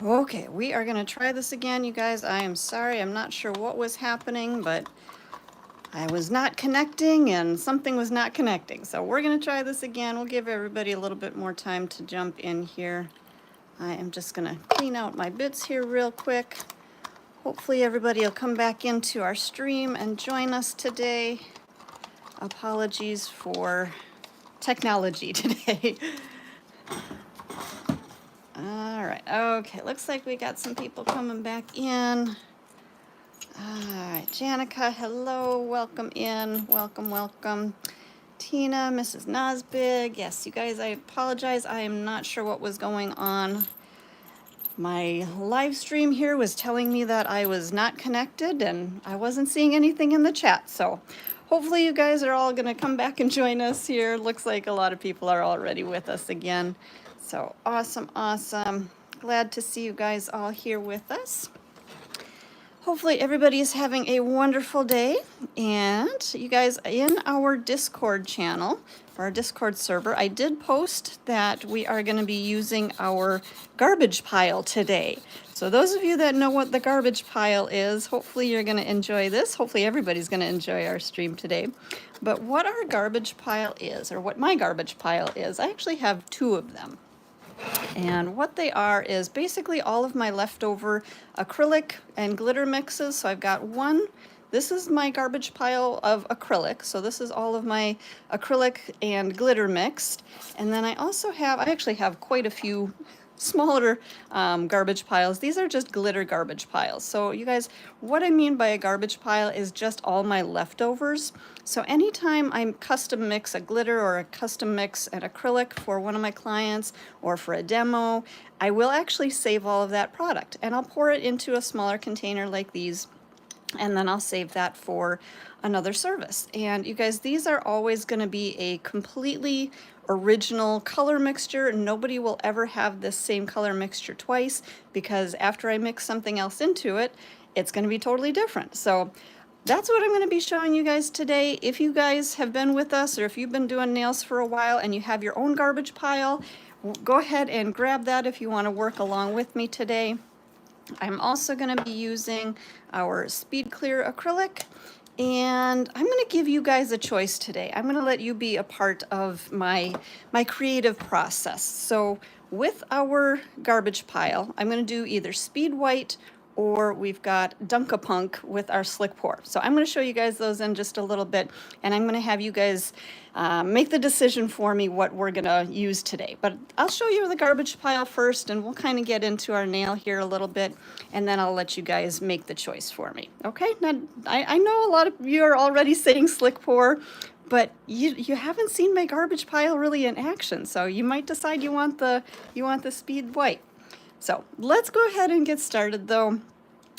Okay, we are going to try this again, you guys. I am sorry, I'm not sure what was happening, but I was not connecting and something was not connecting. So we're going to try this again. We'll give everybody a little bit more time to jump in here. I am just going to clean out my bits here real quick. Hopefully everybody will come back into our stream and join us today. Apologies for technology today. All right, okay, looks like we got some people coming back in. All right, Janica, hello, welcome in, welcome, welcome. Tina, Mrs. Nosbig, yes, you guys, I apologize, I am not sure what was going on. My live stream here was telling me that I was not connected and I wasn't seeing anything in the chat, so hopefully you guys are all gonna come back and join us here. Looks like a lot of people are already with us again. So awesome, awesome. Glad to see you guys all here with us. Hopefully everybody is having a wonderful day. And you guys, in our Discord channel, for our Discord server, I did post that we are going to be using our garbage pile today. So those of you that know what the garbage pile is, hopefully you're going to enjoy this. Hopefully everybody's going to enjoy our stream today. But what our garbage pile is, or what my garbage pile is, I actually have two of them. And what they are is basically all of my leftover acrylic and glitter mixes. So I've got one, this is my garbage pile of acrylic. So this is all of my acrylic and glitter mixed. And then I also have, I actually have quite a few smaller garbage piles. These are just glitter garbage piles. So you guys, what I mean by a garbage pile is just all my leftovers. So anytime I custom mix a glitter or a custom mix an acrylic for one of my clients or for a demo, I will actually save all of that product and I'll pour it into a smaller container like these, and then I'll save that for another service. And you guys, these are always going to be a completely original color mixture. Nobody will ever have this same color mixture twice, because after I mix something else into it, it's going to be totally different. So that's what I'm going to be showing you guys today. If you guys have been with us, or if you've been doing nails for a while and you have your own garbage pile, go ahead and grab that if you want to work along with me today. I'm also going to be using our Speed Clear acrylic, and I'm going to give you guys a choice today. I'm going to let you be a part of my creative process. So with our garbage pile, I'm going to do either Speed White, or we've got Dunk-a-Punk with our slick pour. So I'm going to show you guys those in just a little bit, and I'm going to have you guys make the decision for me what we're going to use today. But I'll show you the garbage pile first, and we'll kind of get into our nail here a little bit, and then I'll let you guys make the choice for me. Okay? Now, I know a lot of you are already saying slick pour, but you haven't seen my garbage pile really in action, so you might decide you want the Speed White. So let's go ahead and get started though,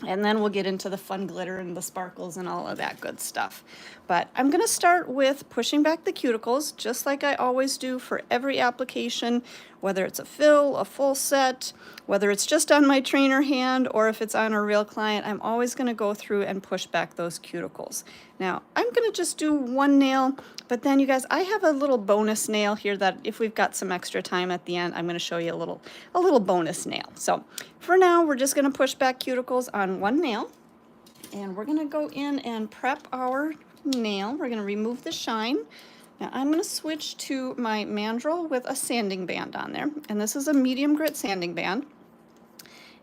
and then we'll get into the fun glitter and the sparkles and all of that good stuff. But I'm going to start with pushing back the cuticles, just like I always do for every application, whether it's a fill, a full set, whether it's just on my trainer hand, or if it's on a real client. I'm always going to go through and push back those cuticles. Now, I'm going to just do one nail, but then you guys, I have a little bonus nail here that if we've got some extra time at the end, I'm going to show you a little bonus nail. So for now, we're just going to push back cuticles on one nail, and we're going to go in and prep our nail. We're going to remove the shine. Now I'm going to switch to my Mandrel with a sanding band on there, and this is a medium grit sanding band.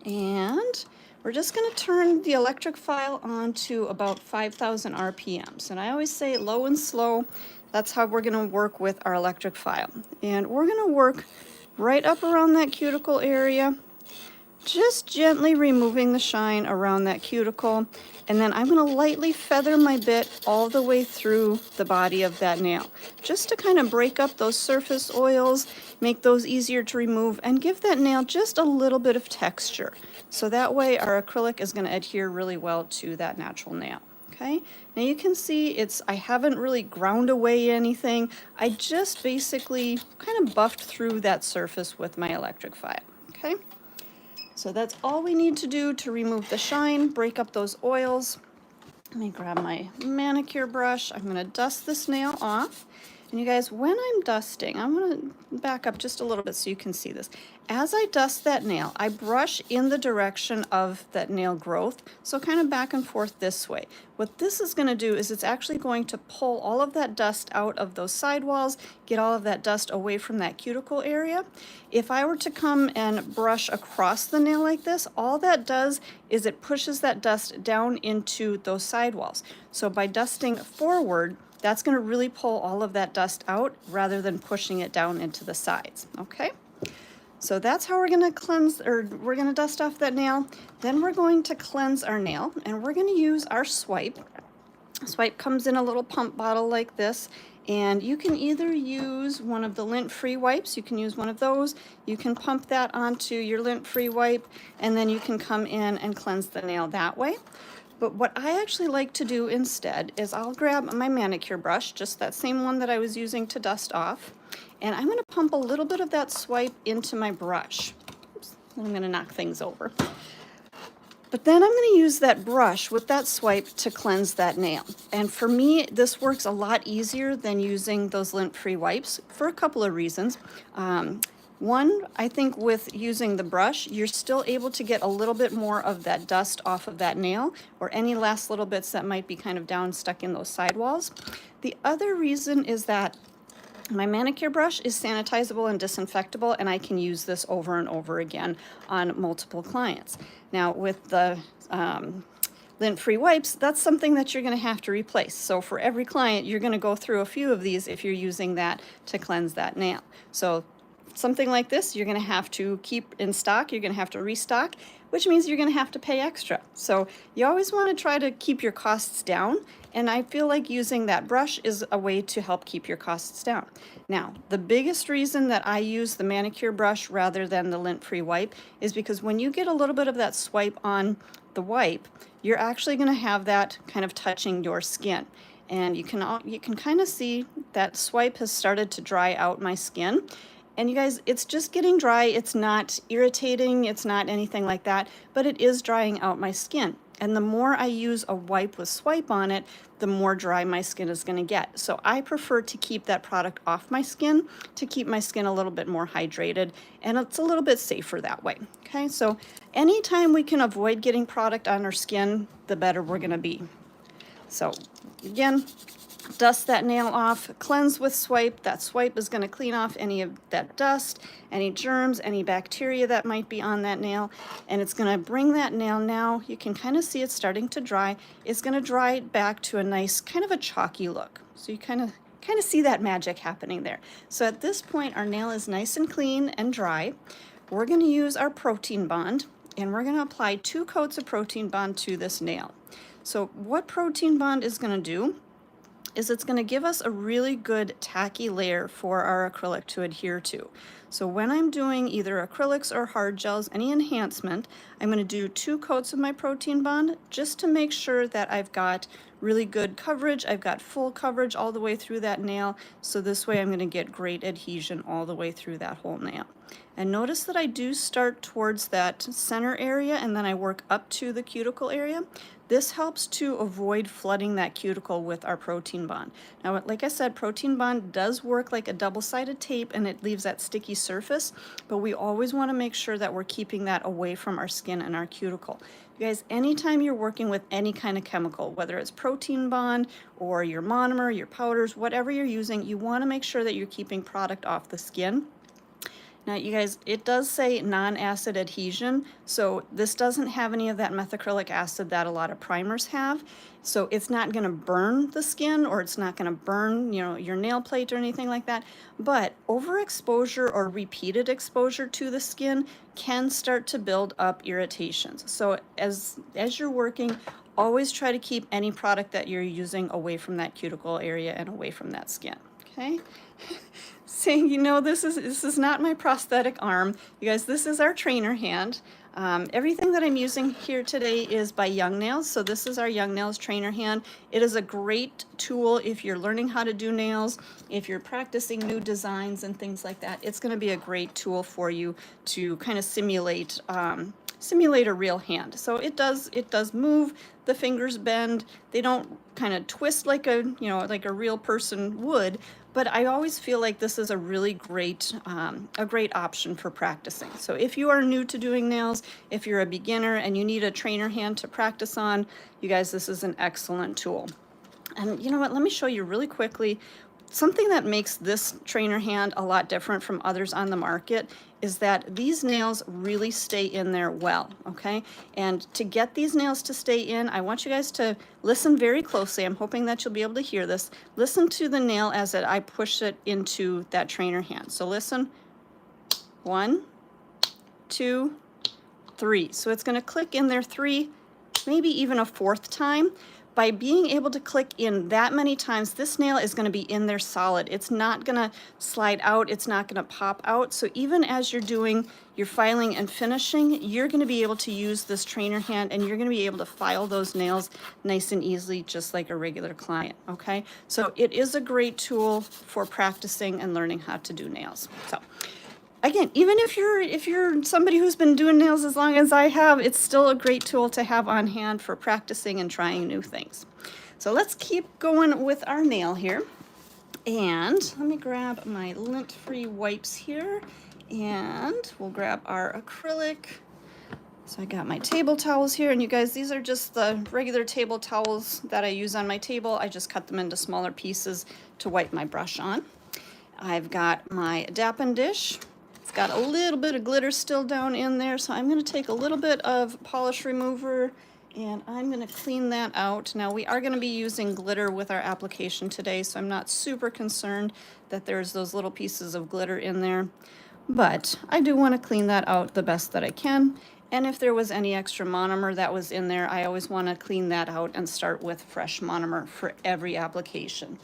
And we're just going to turn the electric file on to about 5,000 RPMs. And I always say low and slow. That's how we're going to work with our electric file. And we're going to work right up around that cuticle area, just gently removing the shine around that cuticle. And then I'm going to lightly feather my bit all the way through the body of that nail, just to kind of break up those surface oils, make those easier to remove, and give that nail just a little bit of texture. So that way our acrylic is going to adhere really well to that natural nail. Okay, now you can see I haven't really ground away anything. I just basically kind of buffed through that surface with my electric file. Okay. So that's all we need to do to remove the shine, break up those oils. Let me grab my manicure brush. I'm going to dust this nail off. And you guys, when I'm dusting, I'm going to back up just a little bit so you can see this. As I dust that nail, I brush in the direction of that nail growth, so kind of back and forth this way. What this is going to do is it's actually going to pull all of that dust out of those sidewalls, get all of that dust away from that cuticle area. If I were to come and brush across the nail like this, all that does is it pushes that dust down into those sidewalls. So by dusting forward, that's going to really pull all of that dust out rather than pushing it down into the sides, okay? So that's how we're going to cleanse, or we're going to dust off that nail. Then we're going to cleanse our nail, and we're going to use our swipe. Swipe comes in a little pump bottle like this, and you can either use one of the lint-free wipes, you can use one of those, you can pump that onto your lint-free wipe, and then you can come in and cleanse the nail that way. But what I actually like to do instead is I'll grab my manicure brush, just that same one that I was using to dust off, and I'm going to pump a little bit of that swipe into my brush. Oops, I'm going to knock things over. But then I'm going to use that brush with that swipe to cleanse that nail. And for me, this works a lot easier than using those lint-free wipes for a couple of reasons. One, I think with using the brush, you're still able to get a little bit more of that dust off of that nail, or any last little bits that might be kind of down stuck in those sidewalls. The other reason is that my manicure brush is sanitizable and disinfectable, and I can use this over and over again on multiple clients. Now with the lint-free wipes, that's something that you're going to have to replace. So for every client, you're going to go through a few of these if you're using that to cleanse that nail. So something like this, you're going to have to keep in stock, you're going to have to restock, which means you're going to have to pay extra. So you always want to try to keep your costs down, and I feel like using that brush is a way to help keep your costs down. Now, the biggest reason that I use the manicure brush rather than the lint-free wipe is because when you get a little bit of that swipe on the wipe, you're actually going to have that kind of touching your skin. And you can kind of see that swipe has started to dry out my skin. And you guys, it's just getting dry. It's not irritating. It's not anything like that, but it is drying out my skin. And the more I use a wipe with swipe on it, the more dry my skin is going to get. So I prefer to keep that product off my skin to keep my skin a little bit more hydrated, and it's a little bit safer that way. Okay, so anytime we can avoid getting product on our skin, the better we're going to be. So again, dust that nail off, cleanse with swipe. That swipe is going to clean off any of that dust, any germs, any bacteria that might be on that nail, and it's going to bring that nail, now you can kind of see it starting to dry. It's going to dry it back to a nice kind of a chalky look. So you kind of see that magic happening there. So at this point, our nail is nice and clean and dry. We're going to use our protein bond, and we're going to apply 2 coats of protein bond to this nail. So what protein bond is going to do is it's going to give us a really good tacky layer for our acrylic to adhere to. So when I'm doing either acrylics or hard gels, any enhancement, I'm going to do 2 coats of my protein bond just to make sure that I've got really good coverage. I've got full coverage all the way through that nail, so this way I'm going to get great adhesion all the way through that whole nail. And notice that I do start towards that center area and then I work up to the cuticle area. This helps to avoid flooding that cuticle with our protein bond. Now, like I said, protein bond does work like a double-sided tape and it leaves that sticky surface, but we always want to make sure that we're keeping that away from our skin and our cuticle. You guys, anytime you're working with any kind of chemical, whether it's protein bond or your monomer, your powders, whatever you're using, you want to make sure that you're keeping product off the skin. Now, you guys, it does say non-acid adhesion, so this doesn't have any of that methacrylic acid that a lot of primers have. So it's not going to burn the skin, or it's not going to burn, your nail plate or anything like that. But overexposure or repeated exposure to the skin can start to build up irritations. So as you're working, always try to keep any product that you're using away from that cuticle area and away from that skin. Okay. Saying, this is not my prosthetic arm. You guys, this is our trainer hand. Everything that I'm using here today is by Young Nails. So this is our Young Nails trainer hand. It is a great tool if you're learning how to do nails, if you're practicing new designs and things like that. It's going to be a great tool for you to kind of simulate a real hand. So it does move, the fingers bend, they don't kind of twist like a real person would, but I always feel like this is a really great option for practicing. So if you are new to doing nails, if you're a beginner and you need a trainer hand to practice on, you guys, this is an excellent tool. And you know what, let me show you really quickly. Something that makes this trainer hand a lot different from others on the market is that these nails really stay in there well, okay? And to get these nails to stay in, I want you guys to listen very closely. I'm hoping that you'll be able to hear this. Listen to the nail as I push it into that trainer hand. So listen, 1, 2, 3. So it's gonna click in there 3, maybe even a 4th time. By being able to click in that many times, this nail is going to be in there solid. It's not going to slide out. It's not going to pop out. So even as you're doing your filing and finishing, you're going to be able to use this trainer hand and you're going to be able to file those nails nice and easily, just like a regular client, okay? So it is a great tool for practicing and learning how to do nails. So again, even if you're somebody who's been doing nails as long as I have, it's still a great tool to have on hand for practicing and trying new things. So let's keep going with our nail here. And let me grab my lint-free wipes here, and we'll grab our acrylic. So I got my table towels here, and you guys, these are just the regular table towels that I use on my table. I just cut them into smaller pieces to wipe my brush on. I've got my Dappen dish. Got a little bit of glitter still down in there, so I'm going to take a little bit of polish remover and I'm going to clean that out. Now we are going to be using glitter with our application today, so I'm not super concerned that there's those little pieces of glitter in there, but I do want to clean that out the best that I can. And if there was any extra monomer that was in there, I always want to clean that out and start with fresh monomer for every application.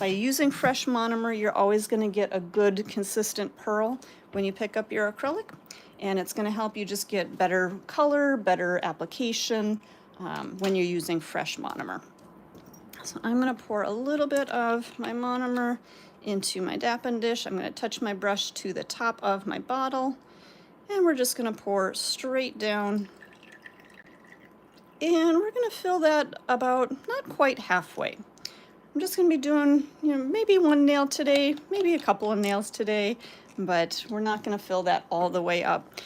By using fresh monomer, you're always going to get a good consistent pearl when you pick up your acrylic, and it's going to help you just get better color, better application when you're using fresh monomer. So I'm going to pour a little bit of my monomer into my Dappen dish. I'm going to touch my brush to the top of my bottle, and we're just going to pour straight down, and we're going to fill that about not quite halfway. I'm just going to be doing, maybe one nail today, maybe a couple of nails today, but we're not going to fill that all the way up.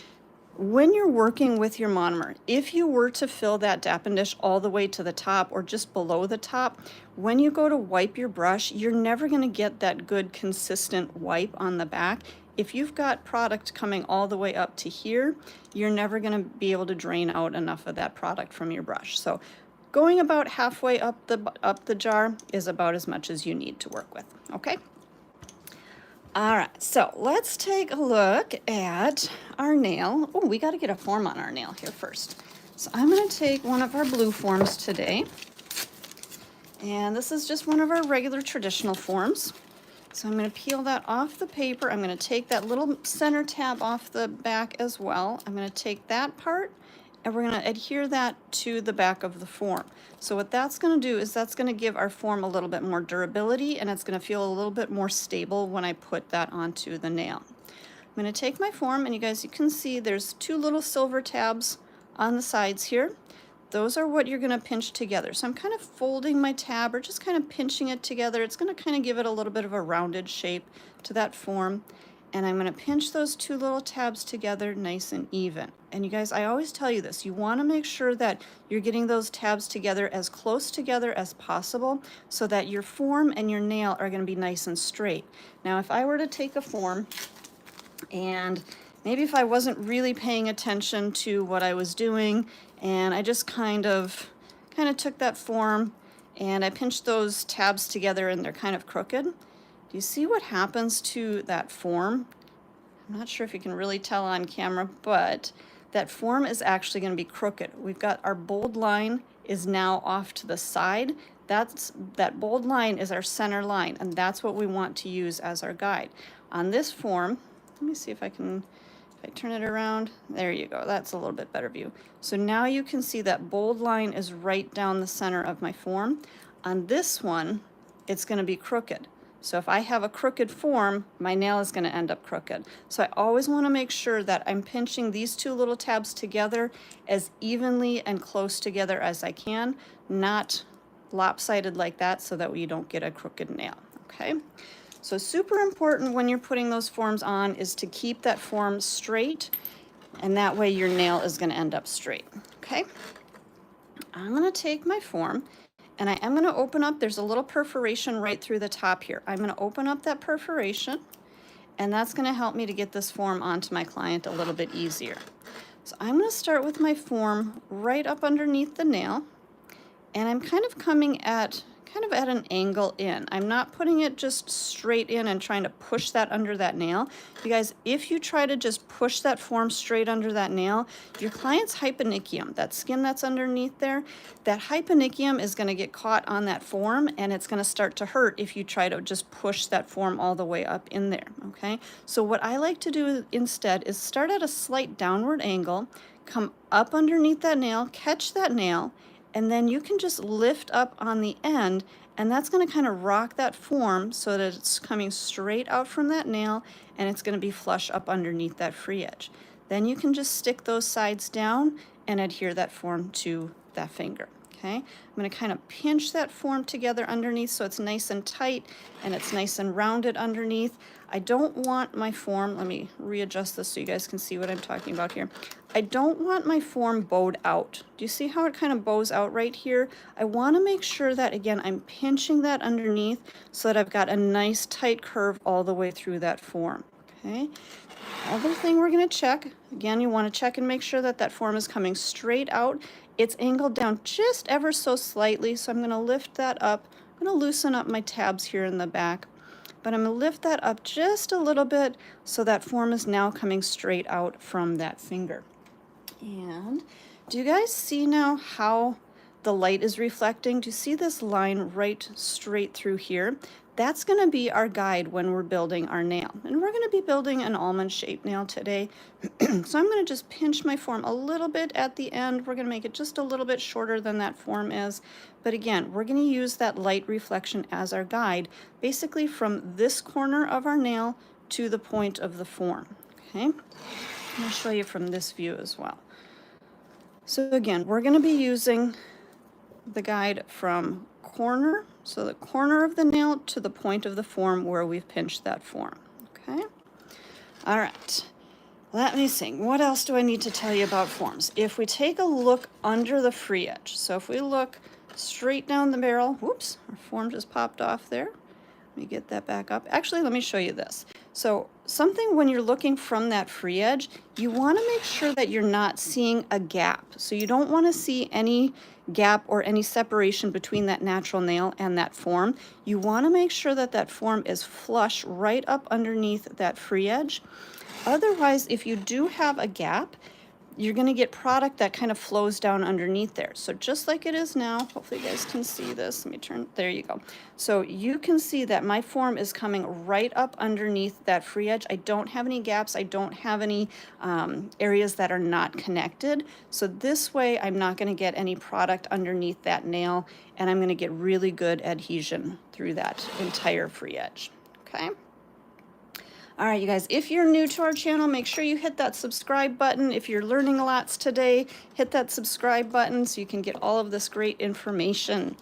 When you're working with your monomer, if you were to fill that Dappen dish all the way to the top or just below the top, when you go to wipe your brush, you're never going to get that good consistent wipe on the back. If you've got product coming all the way up to here, you're never going to be able to drain out enough of that product from your brush. So going about halfway up the jar is about as much as you need to work with, okay? All right, so let's take a look at our nail. Oh, we got to get a form on our nail here first. So I'm going to take one of our blue forms today, and this is just one of our regular traditional forms. So I'm going to peel that off the paper. I'm going to take that little center tab off the back as well. I'm going to take that part, and we're going to adhere that to the back of the form. So what that's going to do is that's going to give our form a little bit more durability, and it's going to feel a little bit more stable when I put that onto the nail. I'm going to take my form, and you guys, you can see there's 2 little silver tabs on the sides here. Those are what you're going to pinch together. So I'm kind of folding my tab or just kind of pinching it together. It's going to kind of give it a little bit of a rounded shape to that form. And I'm going to pinch those 2 little tabs together nice and even. And you guys, I always tell you this, you want to make sure that you're getting those tabs together as close together as possible so that your form and your nail are going to be nice and straight. Now, if I were to take a form and maybe if I wasn't really paying attention to what I was doing and I just kind of took that form and I pinched those tabs together and they're kind of crooked, do you see what happens to that form? I'm not sure if you can really tell on camera, but that form is actually going to be crooked. We've got our bold line is now off to the side. That bold line is our center line, and that's what we want to use as our guide. On this form, let me see if I turn it around, there you go, that's a little bit better view. So now you can see that bold line is right down the center of my form. On this one, it's going to be crooked. So if I have a crooked form, my nail is going to end up crooked. So I always want to make sure that I'm pinching these 2 little tabs together as evenly and close together as I can, not lopsided like that so that you don't get a crooked nail, okay? So super important when you're putting those forms on is to keep that form straight, and that way your nail is going to end up straight. Okay, I'm going to take my form and I am going to open up, there's a little perforation right through the top here. I'm going to open up that perforation, and that's going to help me to get this form onto my client a little bit easier. So I'm going to start with my form right up underneath the nail, and I'm kind of coming at an angle in. I'm not putting it just straight in and trying to push that under that nail. You guys, if you try to just push that form straight under that nail, your client's hyponychium, that skin that's underneath there, that hyponychium is going to get caught on that form, and it's going to start to hurt if you try to just push that form all the way up in there, okay? So what I like to do instead is start at a slight downward angle, come up underneath that nail, catch that nail, and then you can just lift up on the end, and that's going to kind of rock that form so that it's coming straight out from that nail, and it's going to be flush up underneath that free edge. Then you can just stick those sides down and adhere that form to that finger. Okay, I'm going to kind of pinch that form together underneath so it's nice and tight and it's nice and rounded underneath. I don't want my form, let me readjust this so you guys can see what I'm talking about here. I don't want my form bowed out. Do you see how it kind of bows out right here? I want to make sure that, again, I'm pinching that underneath so that I've got a nice tight curve all the way through that form. Okay. Other thing we're going to check, again, you want to check and make sure that that form is coming straight out. It's angled down just ever so slightly, so I'm going to lift that up. I'm going to loosen up my tabs here in the back, but I'm going to lift that up just a little bit so that form is now coming straight out from that finger. And do you guys see now how the light is reflecting? Do you see this line right straight through here? That's going to be our guide when we're building our nail. And we're going to be building an almond shaped nail today. So I'm going to just pinch my form a little bit at the end. We're going to make it just a little bit shorter than that form is. But again, we're going to use that light reflection as our guide, basically from this corner of our nail to the point of the form. Okay, I'll show you from this view as well. So again, we're going to be using the guide from corner, so the corner of the nail to the point of the form where we've pinched that form. Okay. All right. Let me see. What else do I need to tell you about forms? If we take a look under the free edge, so if we look straight down the barrel, whoops, our form just popped off there. Let me get that back up. Actually, let me show you this. So something when you're looking from that free edge, you want to make sure that you're not seeing a gap. So you don't want to see any gap or any separation between that natural nail and that form. You want to make sure that that form is flush right up underneath that free edge. Otherwise, if you do have a gap, you're going to get product that kind of flows down underneath there. So just like it is now, hopefully you guys can see this. Let me turn, there you go. So you can see that my form is coming right up underneath that free edge. I don't have any gaps. I don't have any areas that are not connected. So this way I'm not going to get any product underneath that nail, and I'm going to get really good adhesion through that entire free edge. Okay. All right, you guys, if you're new to our channel, make sure you hit that subscribe button. If you're learning lots today, hit that subscribe button so you can get all of this great information.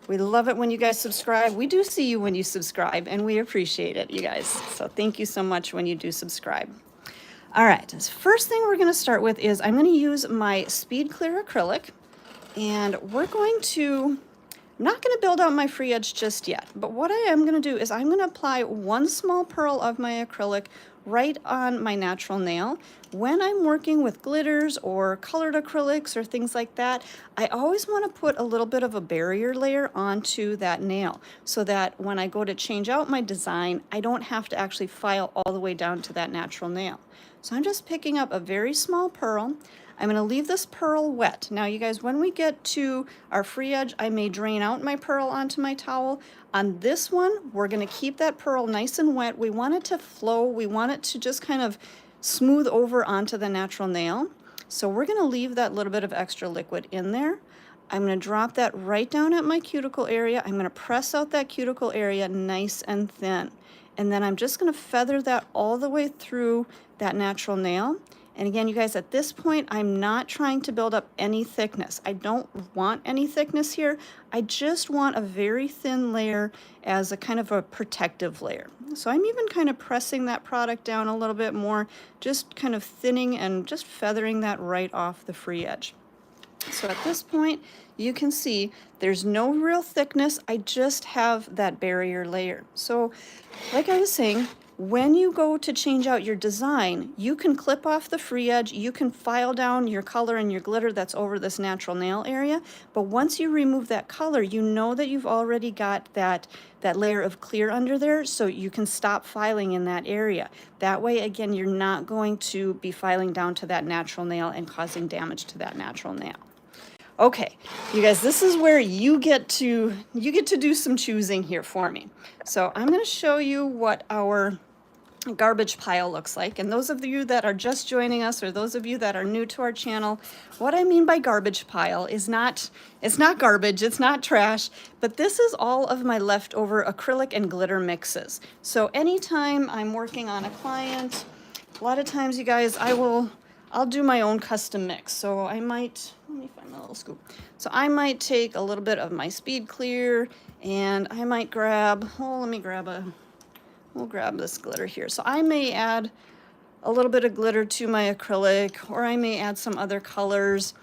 We love it when you guys subscribe. We do see you when you subscribe, and we appreciate it, you guys. So thank you so much when you do subscribe. All right, first thing we're going to start with is I'm going to use my Speed Clear acrylic, and we're going to I'm not going to build out my free edge just yet, but what I am going to do is I'm going to apply one small pearl of my acrylic right on my natural nail. When I'm working with glitters or colored acrylics or things like that, I always want to put a little bit of a barrier layer onto that nail so that when I go to change out my design, I don't have to actually file all the way down to that natural nail. So I'm just picking up a very small pearl. I'm going to leave this pearl wet. Now, you guys, when we get to our free edge, I may drain out my pearl onto my towel. On this one, we're going to keep that pearl nice and wet. We want it to flow. We want it to just kind of smooth over onto the natural nail. So we're going to leave that little bit of extra liquid in there. I'm going to drop that right down at my cuticle area. I'm going to press out that cuticle area nice and thin. And then I'm just going to feather that all the way through that natural nail. And again, you guys, at this point, I'm not trying to build up any thickness. I don't want any thickness here. I just want a very thin layer as a kind of a protective layer. So I'm even kind of pressing that product down a little bit more, just kind of thinning and just feathering that right off the free edge. So at this point, you can see there's no real thickness. I just have that barrier layer. So like I was saying, when you go to change out your design, you can clip off the free edge, you can file down your color and your glitter that's over this natural nail area, but once you remove that color, you know that you've already got that layer of clear under there, so you can stop filing in that area. That way, again, you're not going to be filing down to that natural nail and causing damage to that natural nail. Okay, you guys, this is where you get to do some choosing here for me. So I'm going to show you what our garbage pile looks like. And those of you that are just joining us, or those of you that are new to our channel, what I mean by garbage pile is it's not garbage, it's not trash, but this is all of my leftover acrylic and glitter mixes. So anytime I'm working on a client, a lot of times, you guys, I'll do my own custom mix. So I might, let me find my little scoop. So I might take a little bit of my Speed Clear, and I might grab, we'll grab this glitter here. So I may add a little bit of glitter to my acrylic, or I may add some other colors,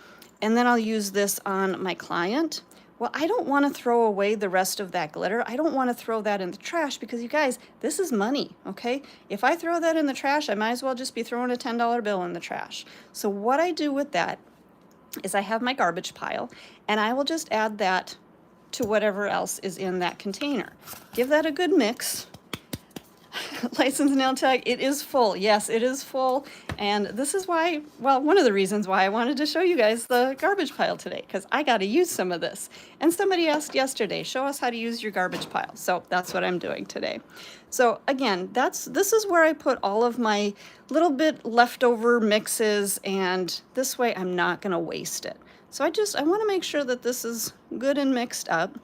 and then I'll use this on my client. Well, I don't want to throw away the rest of that glitter. I don't want to throw that in the trash because, you guys, this is money, okay? If I throw that in the trash, I might as well just be throwing a $10 bill in the trash. So what I do with that is I have my garbage pile, and I will just add that to whatever else is in that container. Give that a good mix. License nail tag, it is full. Yes, it is full. And this is why, well, one of the reasons why I wanted to show you guys the garbage pile today, because I got to use some of this. And somebody asked yesterday, show us how to use your garbage pile. So that's what I'm doing today. So again, this is where I put all of my little bit leftover mixes, and this way I'm not going to waste it. So I want to make sure that this is good and mixed up.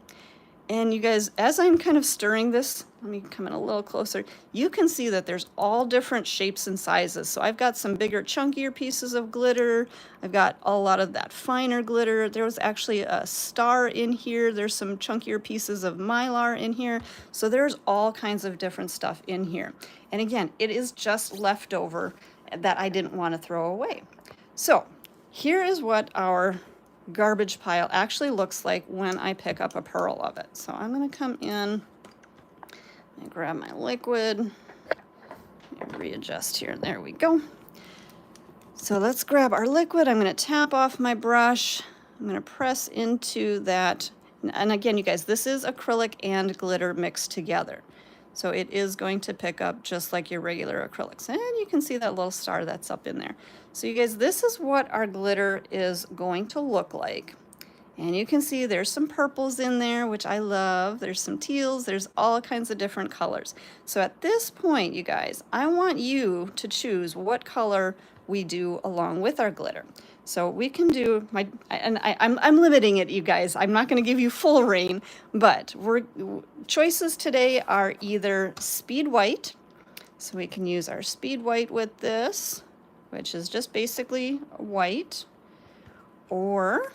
And you guys, as I'm kind of stirring this, let me come in a little closer, you can see that there's all different shapes and sizes. So I've got some bigger, chunkier pieces of glitter. I've got a lot of that finer glitter. There was actually a star in here. There's some chunkier pieces of mylar in here. So there's all kinds of different stuff in here. And again, it is just leftover that I didn't want to throw away. So here is what our garbage pile actually looks like when I pick up a pearl of it. So I'm going to come in and grab my liquid and readjust here. There we go. So let's grab our liquid. I'm going to tap off my brush. I'm going to press into that. And again, you guys, this is acrylic and glitter mixed together. So it is going to pick up just like your regular acrylics. And you can see that little star that's up in there. So you guys, this is what our glitter is going to look like. And you can see there's some purples in there, which I love. There's some teals. There's all kinds of different colors. So at this point, you guys, I want you to choose what color we do along with our glitter. So we can do I'm limiting it, you guys. I'm not going to give you full reign, but choices today are either Speed White. So we can use our Speed White with this, which is just basically white, or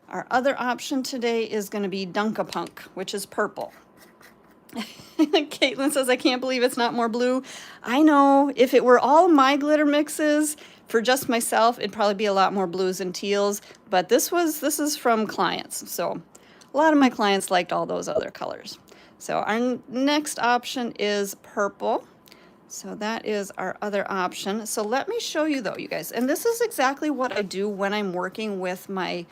our other option today is going to be Dunk-a-Punk, which is purple. Caitlin says, I can't believe it's not more blue. I know, if it were all my glitter mixes for just myself, it'd probably be a lot more blues and teals, but this is from clients. So a lot of my clients liked all those other colors. So our next option is purple. So that is our other option. So let me show you though, you guys, and this is exactly what I do when I'm working with my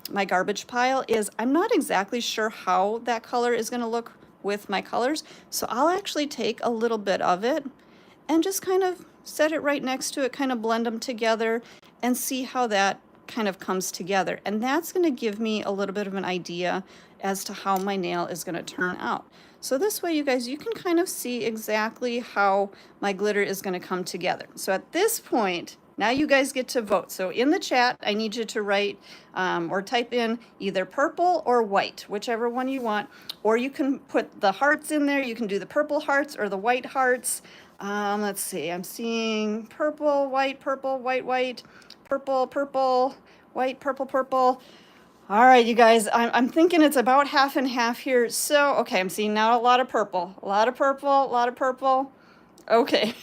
my garbage pile. Is I'm not exactly sure how that color is going to look with my colors, so I'll actually take a little bit of it and just kind of set it right next to it, kind of blend them together and see how that kind of comes together. And that's going to give me a little bit of an idea as to how my nail is going to turn out. So this way, you guys, you can kind of see exactly how my glitter is going to come together. So at this point, now you guys get to vote. So in the chat, I need you to write or type in either purple or white, whichever one you want. Or you can put the hearts in there. You can do the purple hearts or the white hearts. Let's see, I'm seeing purple, white, white, purple, purple, white, purple, purple. All right, you guys, I'm thinking it's about half and half here. So, okay, I'm seeing now a lot of purple, a lot of purple, a lot of purple. Okay.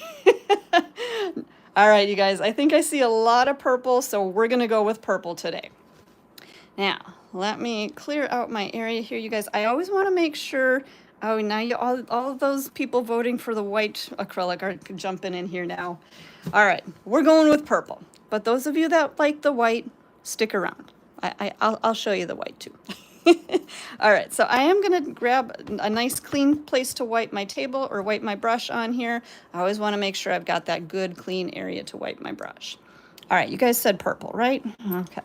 All right, you guys, I think I see a lot of purple, so we're gonna go with purple today. Now, let me clear out my area here, you guys. I always want to make sure, oh, now you all of those people voting for the white acrylic are jumping in here now. All right, we're going with purple. But those of you that like the white, stick around. I'll show you the white too. All right, so I am gonna grab a nice clean place to wipe my table or wipe my brush on here. I always wanna make sure I've got that good clean area to wipe my brush. All right, you guys said purple, right? Okay,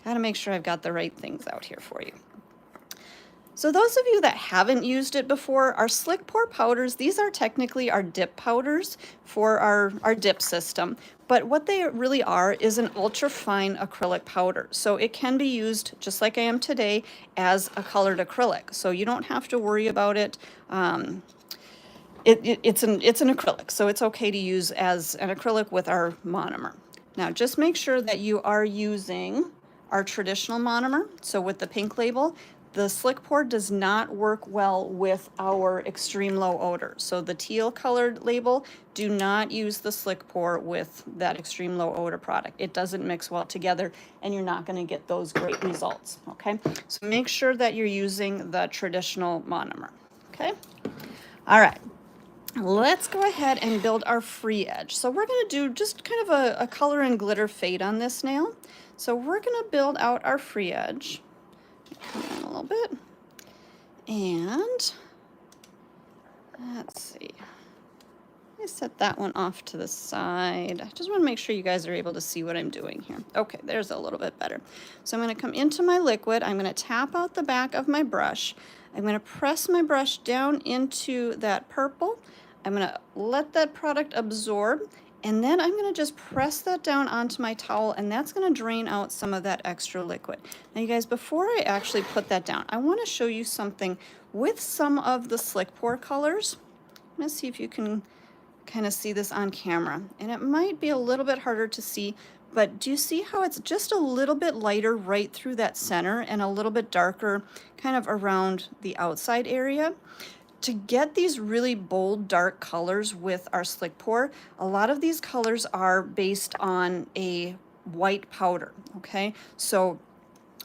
gotta make sure I've got the right things out here for you. So those of you that haven't used it before, our slick pour powders, these are technically our dip powders for our dip system. But what they really are is an ultra fine acrylic powder. So it can be used, just like I am today, as a colored acrylic. So you don't have to worry about it. It's an acrylic, so it's okay to use as an acrylic with our monomer. Now just make sure that you are using our traditional monomer. So with the pink label, the slick pour does not work well with our extreme low odor. So the teal colored label, do not use the slick pour with that extreme low odor product. It doesn't mix well together and you're not gonna get those great results, okay? So make sure that you're using the traditional monomer, okay? All right, let's go ahead and build our free edge. So we're gonna do just kind of a color and glitter fade on this nail. So we're gonna build out our free edge. Come in a little bit. And let's see. I set that one off to the side. I just want to make sure you guys are able to see what I'm doing here. Okay, there's a little bit better. So I'm going to come into my liquid. I'm going to tap out the back of my brush. I'm going to press my brush down into that purple. I'm going to let that product absorb. And then I'm going to just press that down onto my towel, and that's going to drain out some of that extra liquid. Now, you guys, before I actually put that down, I want to show you something with some of the slick pour colors. I'm going to see if you can kind of see this on camera. And it might be a little bit harder to see, but do you see how it's just a little bit lighter right through that center and a little bit darker kind of around the outside area? To get these really bold, dark colors with our slick pour, a lot of these colors are based on a white powder, okay? So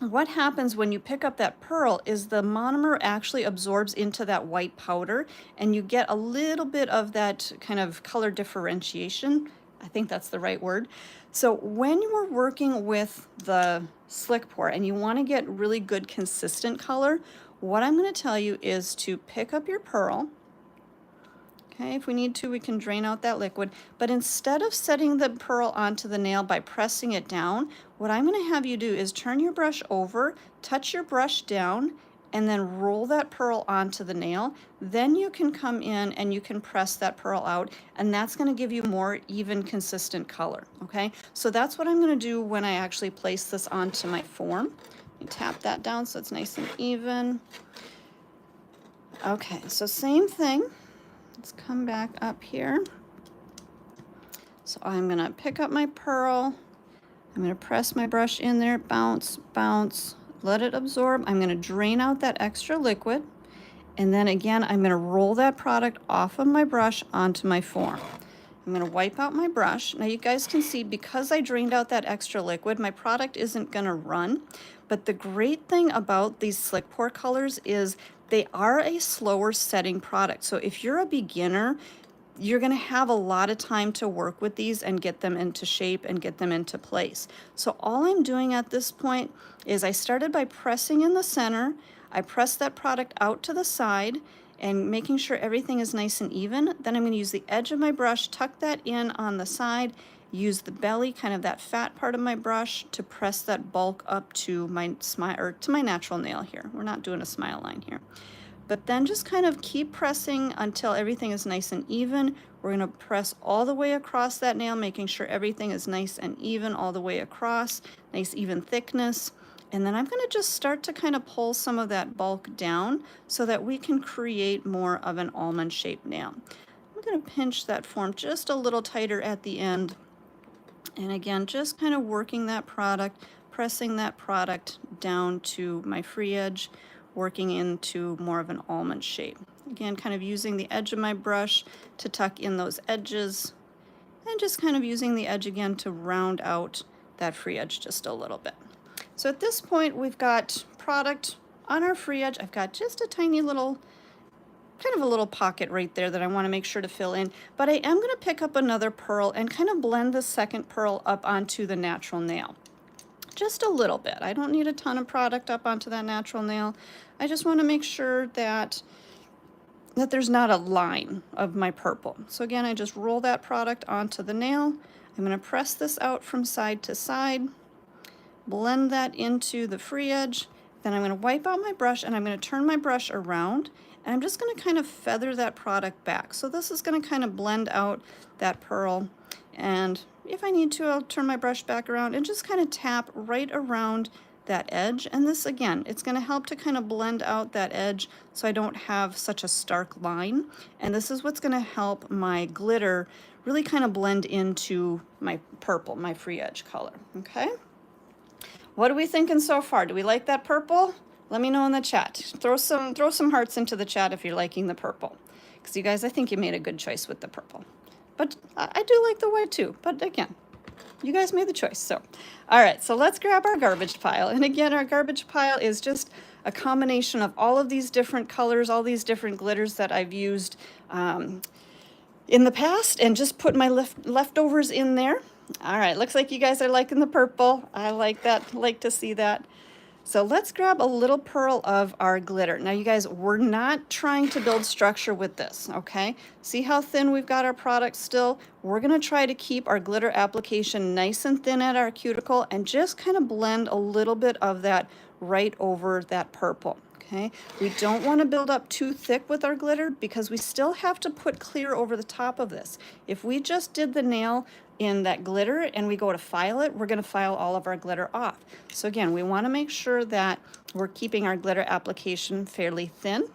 what happens when you pick up that pearl is the monomer actually absorbs into that white powder and you get a little bit of that kind of color differentiation. I think that's the right word. So when you're working with the slick pour and you want to get really good consistent color, what I'm going to tell you is to pick up your pearl. Okay, if we need to, we can drain out that liquid. But instead of setting the pearl onto the nail by pressing it down, what I'm going to have you do is turn your brush over, touch your brush down, and then roll that pearl onto the nail. Then you can come in and you can press that pearl out, and that's going to give you more even, consistent color. Okay, so that's what I'm going to do when I actually place this onto my form. Tap that down so it's nice and even. Okay, so same thing. Let's come back up here. So I'm going to pick up my pearl. I'm going to press my brush in there, bounce, bounce, let it absorb. I'm going to drain out that extra liquid. And then again, I'm going to roll that product off of my brush onto my form. I'm going to wipe out my brush. Now you guys can see, because I drained out that extra liquid, my product isn't going to run. But the great thing about these slick pour colors is they are a slower setting product. So if you're a beginner, you're going to have a lot of time to work with these and get them into shape and get them into place. So all I'm doing at this point is I started by pressing in the center. I pressed that product out to the side and making sure everything is nice and even. Then I'm going to use the edge of my brush, tuck that in on the side, use the belly, kind of that fat part of my brush, to press that bulk up to my smile, or to my natural nail here. We're not doing a smile line here. But then just kind of keep pressing until everything is nice and even. We're going to press all the way across that nail, making sure everything is nice and even all the way across, nice even thickness. And then I'm going to just start to kind of pull some of that bulk down so that we can create more of an almond-shaped nail. I'm going to pinch that form just a little tighter at the end. And again, just kind of working that product, pressing that product down to my free edge, working into more of an almond shape. Again, kind of using the edge of my brush to tuck in those edges, and just kind of using the edge again to round out that free edge just a little bit. So at this point, we've got product on our free edge. I've got just a tiny little, kind of a little pocket right there that I want to make sure to fill in, but I am going to pick up another pearl and kind of blend the second pearl up onto the natural nail. Just a little bit. I don't need a ton of product up onto that natural nail. I just want to make sure that there's not a line of my purple. So again, I just roll that product onto the nail. I'm going to press this out from side to side, blend that into the free edge. Then I'm going to wipe out my brush and I'm going to turn my brush around, and I'm just going to kind of feather that product back. So this is going to kind of blend out that pearl, and if I need to, I'll turn my brush back around and just kind of tap right around that edge. And this, again, it's going to help to kind of blend out that edge so I don't have such a stark line. And this is what's going to help my glitter really kind of blend into my purple, my free edge color. Okay, what are we thinking so far? Do we like that purple? Let me know in the chat. Throw some hearts into the chat if you're liking the purple, because you guys, I think you made a good choice with the purple. But I do like the white too, but again, you guys made the choice. So, all right, so let's grab our garbage pile. And again, our garbage pile is just a combination of all of these different colors, all these different glitters that I've used in the past, and just put my leftovers in there. All right, looks like you guys are liking the purple. I like that, like to see that. So let's grab a little pearl of our glitter. Now you guys, we're not trying to build structure with this, okay? See how thin we've got our product still? We're gonna try to keep our glitter application nice and thin at our cuticle and just kind of blend a little bit of that right over that purple, okay? We don't wanna build up too thick with our glitter because we still have to put clear over the top of this. If we just did the nail in that glitter and we go to file it, we're going to file all of our glitter off. So again, we want to make sure that we're keeping our glitter application fairly thin.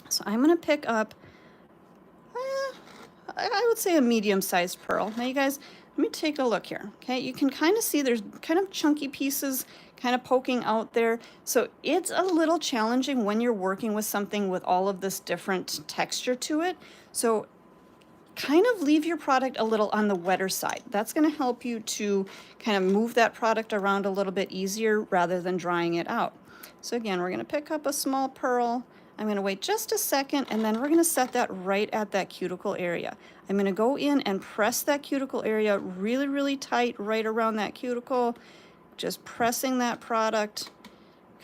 So I'm going to pick up, I would say a medium-sized pearl. Now you guys, let me take a look here. Okay, you can kind of see there's kind of chunky pieces kind of poking out there. So it's a little challenging when you're working with something with all of this different texture to it. So kind of leave your product a little on the wetter side. That's going to help you to kind of move that product around a little bit easier rather than drying it out. So again, we're going to pick up a small pearl. I'm going to wait just a second, and then we're going to set that right at that cuticle area. I'm going to go in and press that cuticle area really, really tight right around that cuticle, just pressing that product,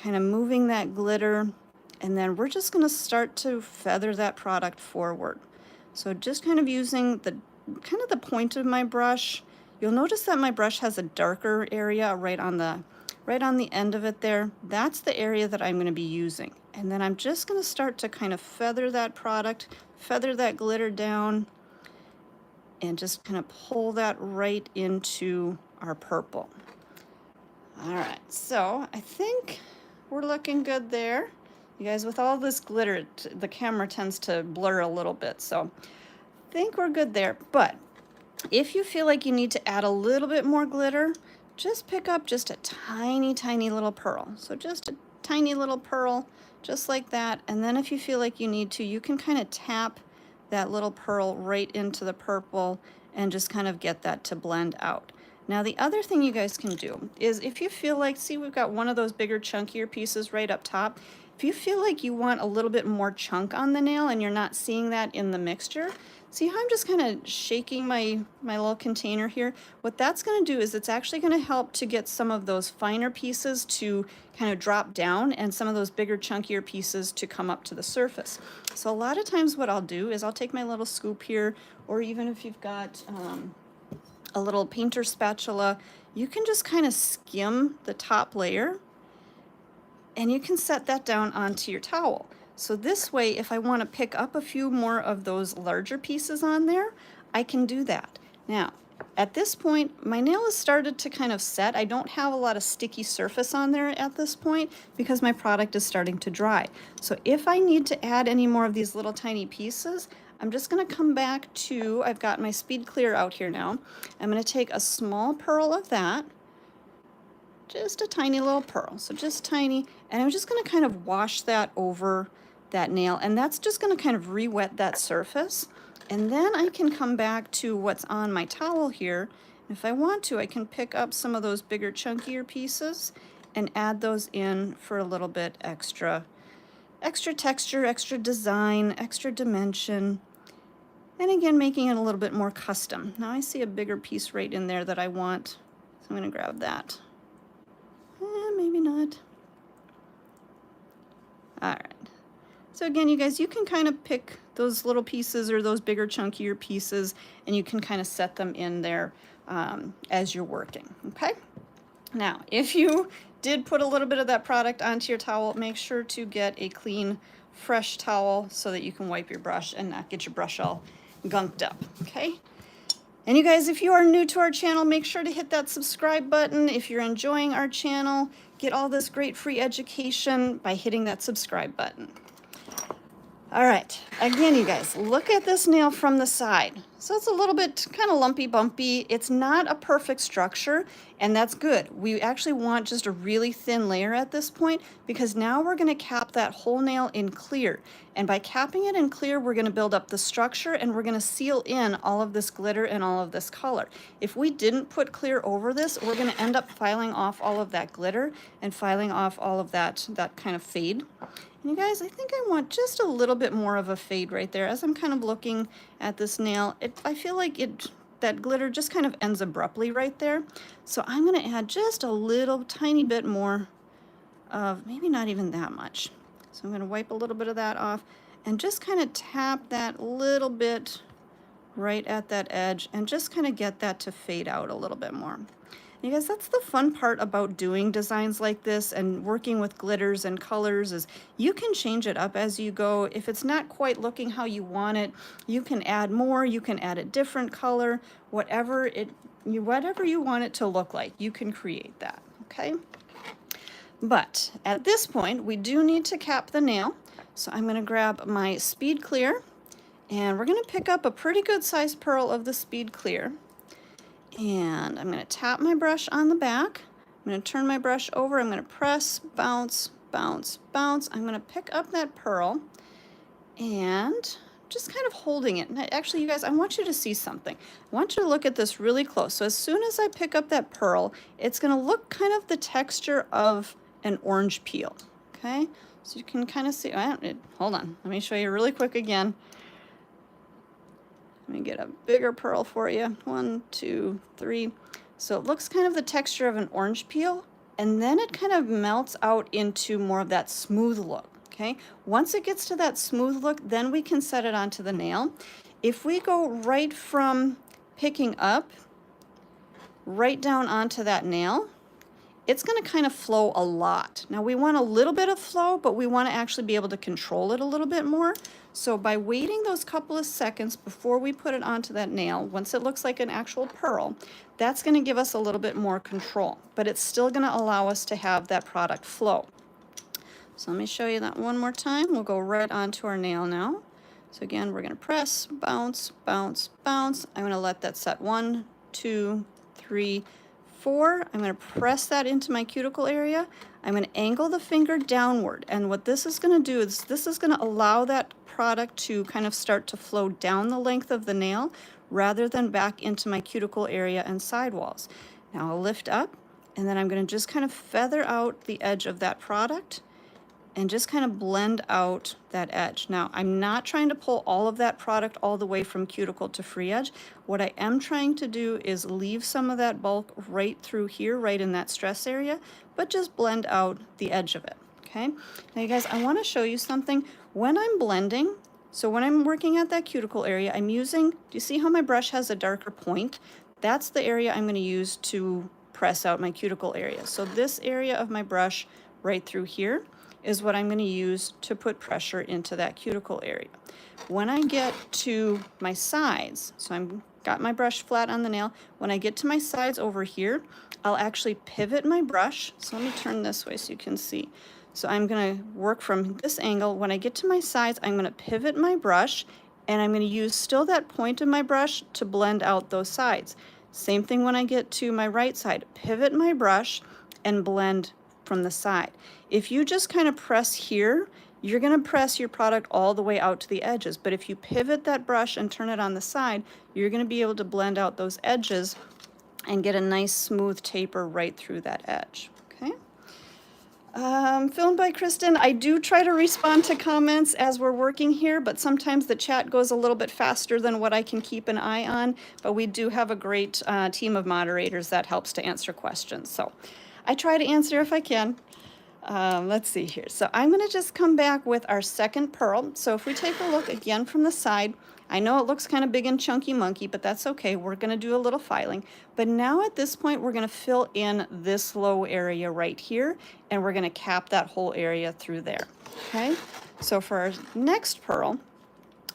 kind of moving that glitter, and then we're just going to start to feather that product forward. So just kind of using the point of my brush. You'll notice that my brush has a darker area right on the end of it there. That's the area that I'm going to be using. And then I'm just going to start to kind of feather that product, feather that glitter down, and just kind of pull that right into our purple. All right, so I think we're looking good there. You guys, with all this glitter, the camera tends to blur a little bit, so I think we're good there. But if you feel like you need to add a little bit more glitter, just pick up just a tiny, tiny little pearl. So just a tiny little pearl, just like that. And then if you feel like you need to, you can kind of tap that little pearl right into the purple and just kind of get that to blend out. Now the other thing you guys can do is if you feel like, see, we've got one of those bigger chunkier pieces right up top. If you feel like you want a little bit more chunk on the nail and you're not seeing that in the mixture, see how I'm just kind of shaking my little container here? What that's going to do is it's actually going to help to get some of those finer pieces to kind of drop down and some of those bigger chunkier pieces to come up to the surface. So a lot of times what I'll do is I'll take my little scoop here, or even if you've got a little painter spatula, you can just kind of skim the top layer and you can set that down onto your towel. So this way, if I want to pick up a few more of those larger pieces on there, I can do that. Now, at this point, my nail has started to kind of set. I don't have a lot of sticky surface on there at this point because my product is starting to dry. So if I need to add any more of these little tiny pieces, I'm just going to come back to, I've got my Speed Clear out here now. I'm going to take a small pearl of that, just a tiny little pearl, so just tiny, and I'm just going to kind of wash that over that nail, and that's just going to kind of re-wet that surface. And then I can come back to what's on my towel here. If I want to, I can pick up some of those bigger, chunkier pieces and add those in for a little bit extra texture, extra design, extra dimension. And again, making it a little bit more custom. Now I see a bigger piece right in there that I want, so I'm going to grab that. Maybe not. All right. So again, you guys, you can kind of pick those little pieces or those bigger, chunkier pieces, and you can kind of set them in there as you're working, okay? Now, if you did put a little bit of that product onto your towel, make sure to get a clean, fresh towel so that you can wipe your brush and not get your brush all gunked up, okay? And you guys, if you are new to our channel, make sure to hit that subscribe button. If you're enjoying our channel, get all this great free education by hitting that subscribe button. All right, again, you guys, look at this nail from the side. So it's a little bit kind of lumpy, bumpy. It's not a perfect structure, and that's good. We actually want just a really thin layer at this point, because now we're going to cap that whole nail in clear. And by capping it in clear, we're going to build up the structure, and we're going to seal in all of this glitter and all of this color. If we didn't put clear over this, we're going to end up filing off all of that glitter and filing off all of that kind of fade. And you guys, I think I want just a little bit more of a fade right there. As I'm kind of looking at this nail, I feel like that glitter just kind of ends abruptly right there. So I'm going to add just a little tiny bit more of, maybe not even that much. So I'm going to wipe a little bit of that off and just kind of tap that little bit right at that edge and just kind of get that to fade out a little bit more. You guys, that's the fun part about doing designs like this and working with glitters and colors, is you can change it up as you go. If it's not quite looking how you want it, you can add more, you can add a different color, whatever you want it to look like, you can create that, okay? But at this point, we do need to cap the nail. So I'm going to grab my Speed Clear, and we're going to pick up a pretty good sized pearl of the Speed Clear. And I'm going to tap my brush on the back. I'm going to turn my brush over. I'm going to press, bounce, bounce, bounce. I'm going to pick up that pearl and just kind of holding it. And actually, you guys, I want you to see something. I want you to look at this really close. So as soon as I pick up that pearl, it's going to look kind of the texture of an orange peel. Okay? So you can kind of see. Hold on. Let me show you really quick again. Let me get a bigger pearl for you. 1, 2, 3. So it looks kind of the texture of an orange peel, and then it kind of melts out into more of that smooth look, okay? Once it gets to that smooth look, then we can set it onto the nail. If we go right from picking up, right down onto that nail, it's going to kind of flow a lot. Now we want a little bit of flow, but we want to actually be able to control it a little bit more. So by waiting those couple of seconds before we put it onto that nail, once it looks like an actual pearl, that's going to give us a little bit more control, but it's still going to allow us to have that product flow. So let me show you that one more time. We'll go right onto our nail now. So again, we're going to press, bounce, bounce, bounce. I'm going to let that set 1, 2, 3, 4. I'm going to press that into my cuticle area. I'm going to angle the finger downward, and what this is going to do is this is going to allow that product to kind of start to flow down the length of the nail rather than back into my cuticle area and sidewalls. Now I'll lift up, and then I'm going to just kind of feather out the edge of that product and just kind of blend out that edge. Now, I'm not trying to pull all of that product all the way from cuticle to free edge. What I am trying to do is leave some of that bulk right through here, right in that stress area, but just blend out the edge of it, okay? Now, you guys, I want to show you something. When I'm blending, so when I'm working at that cuticle area, I'm using, do you see how my brush has a darker point? That's the area I'm going to use to press out my cuticle area. So this area of my brush right through here is what I'm going to use to put pressure into that cuticle area. When I get to my sides, so I've got my brush flat on the nail, when I get to my sides over here, I'll actually pivot my brush. So let me turn this way so you can see. So I'm going to work from this angle. When I get to my sides, I'm going to pivot my brush and I'm going to use still that point of my brush to blend out those sides. Same thing when I get to my right side. Pivot my brush and blend from the side. If you just kind of press here, you're going to press your product all the way out to the edges. But if you pivot that brush and turn it on the side, you're going to be able to blend out those edges and get a nice smooth taper right through that edge. Okay. Filmed by Kristen. I do try to respond to comments as we're working here, but sometimes the chat goes a little bit faster than what I can keep an eye on. But we do have a great team of moderators that helps to answer questions. So I try to answer if I can. Let's see here. So I'm going to just come back with our second pearl. So if we take a look again from the side, I know it looks kind of big and chunky monkey, but that's okay. We're going to do a little filing. But now at this point, we're going to fill in this low area right here, and we're going to cap that whole area through there. Okay. So for our next pearl,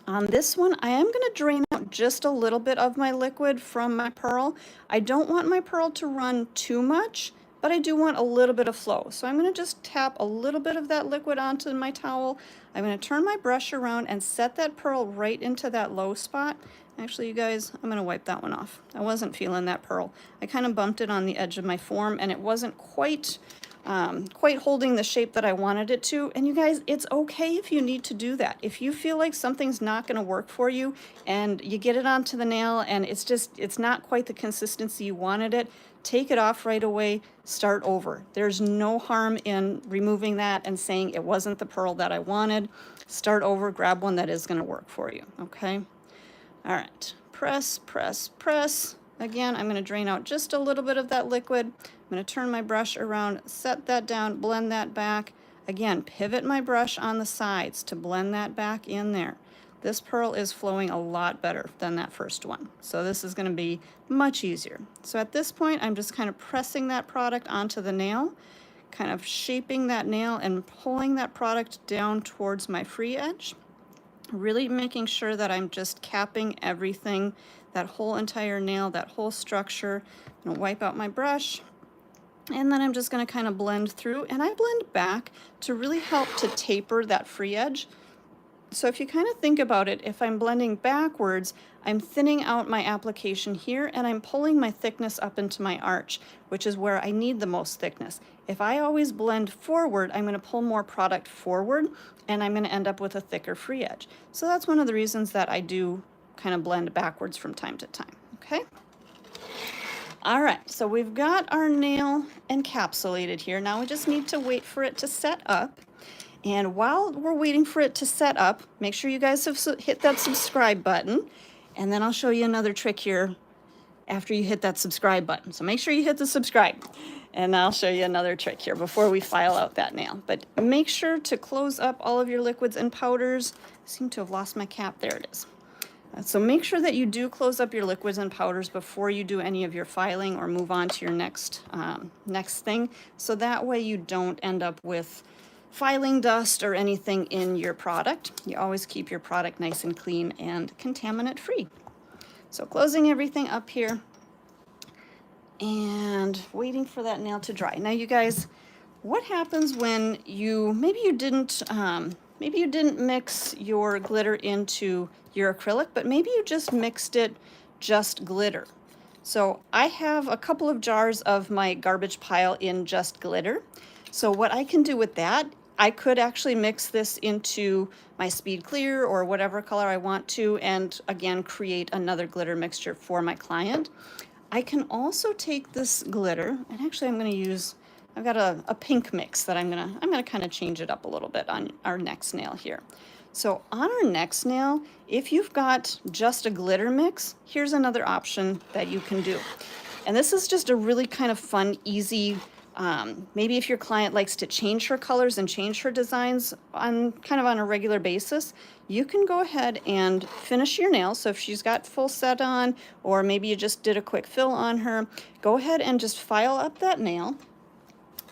on this one, I am going to drain out just a little bit of my liquid from my pearl. I don't want my pearl to run too much, but I do want a little bit of flow. So I'm going to just tap a little bit of that liquid onto my towel. I'm going to turn my brush around and set that pearl right into that low spot. Actually, you guys, I'm going to wipe that one off. I wasn't feeling that pearl. I kind of bumped it on the edge of my form, and it wasn't quite holding the shape that I wanted it to. And you guys, it's okay if you need to do that. If you feel like something's not going to work for you and you get it onto the nail and it's not quite the consistency you wanted it, take it off right away, start over. There's no harm in removing that and saying it wasn't the pearl that I wanted. Start over, grab one that is going to work for you, okay? All right, press, press, press. Again, I'm going to drain out just a little bit of that liquid. I'm going to turn my brush around, set that down, blend that back. Again, pivot my brush on the sides to blend that back in there. This pearl is flowing a lot better than that first one. So this is going to be much easier. So at this point, I'm just kind of pressing that product onto the nail, kind of shaping that nail and pulling that product down towards my free edge. Really making sure that I'm just capping everything, that whole entire nail, that whole structure. I'm going to wipe out my brush. And then I'm just going to kind of blend through. And I blend back to really help to taper that free edge. So if you kind of think about it, if I'm blending backwards, I'm thinning out my application here and I'm pulling my thickness up into my arch, which is where I need the most thickness. If I always blend forward, I'm going to pull more product forward and I'm going to end up with a thicker free edge. So that's one of the reasons that I do kind of blend backwards from time to time. Okay. All right, so we've got our nail encapsulated here. Now we just need to wait for it to set up. And while we're waiting for it to set up, make sure you guys have hit that subscribe button. And then I'll show you another trick here after you hit that subscribe button. So make sure you hit the subscribe. And I'll show you another trick here before we file out that nail. But make sure to close up all of your liquids and powders. I seem to have lost my cap. There it is. So make sure that you do close up your liquids and powders before you do any of your filing or move on to your next thing. So that way you don't end up with filing dust or anything in your product. You always keep your product nice and clean and contaminant free. So closing everything up here and waiting for that nail to dry. Now you guys, what happens when maybe you didn't mix your glitter into your acrylic, but maybe you just mixed it just glitter. So I have a couple of jars of my garbage pile in just glitter. So what I can do with that, I could actually mix this into my speed clear or whatever color I want to, and again, create another glitter mixture for my client. I can also take this glitter, and actually I've got a pink mix that I'm gonna kind of change it up a little bit on our next nail here. So on our next nail, if you've got just a glitter mix, here's another option that you can do. And this is just a really kind of fun, easy, maybe if your client likes to change her colors and change her designs on a regular basis, you can go ahead and finish your nail. So if she's got full set on, or maybe you just did a quick fill on her, go ahead and just file up that nail.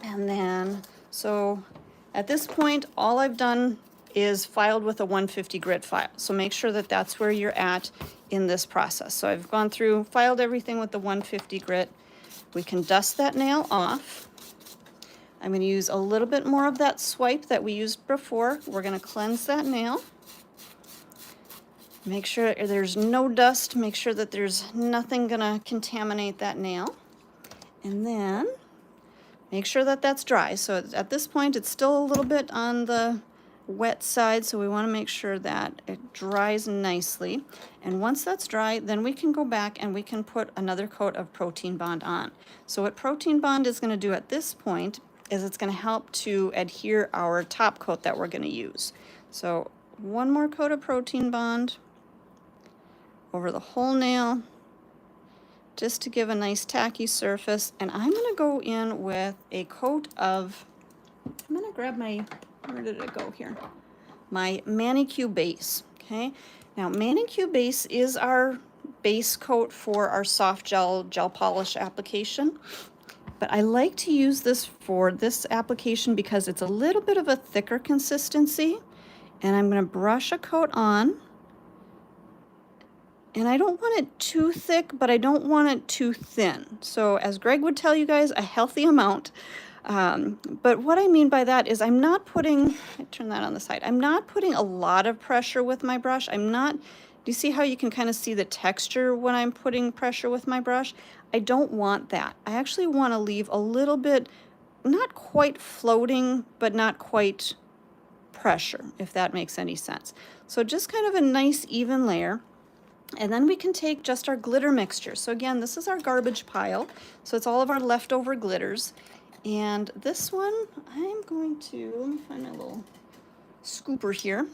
And then, so at this point, all I've done is filed with a 150 grit file. So make sure that that's where you're at in this process. So I've gone through, filed everything with the 150 grit. We can dust that nail off. I'm going to use a little bit more of that swipe that we used before. We're going to cleanse that nail. Make sure there's no dust, make sure that there's nothing gonna contaminate that nail. And then make sure that that's dry. So at this point, it's still a little bit on the wet side, so we wanna make sure that it dries nicely. And once that's dry, then we can go back and we can put another coat of Protein Bond on. So what Protein Bond is gonna do at this point is it's gonna help to adhere our top coat that we're gonna use. So one more coat of Protein Bond over the whole nail, just to give a nice tacky surface. And I'm gonna go in with a coat of, I'm gonna grab my, where did it go here? My ManiQ Base, okay? Now ManiQ Base is our base coat for our soft gel polish application. But I like to use this for this application because it's a little bit of a thicker consistency. And I'm gonna brush a coat on. And I don't want it too thick, but I don't want it too thin. So as Greg would tell you guys, a healthy amount. But what I mean by that is I'm not putting, I turn that on the side, I'm not putting a lot of pressure with my brush. I'm not, do you see how you can kind of see the texture when I'm putting pressure with my brush? I don't want that. I actually want to leave a little bit, not quite floating, but not quite pressure, if that makes any sense. So just kind of a nice even layer. And then we can take just our glitter mixture. So again, this is our garbage pile. So it's all of our leftover glitters. And this one, I'm going to, let me find my little scooper here.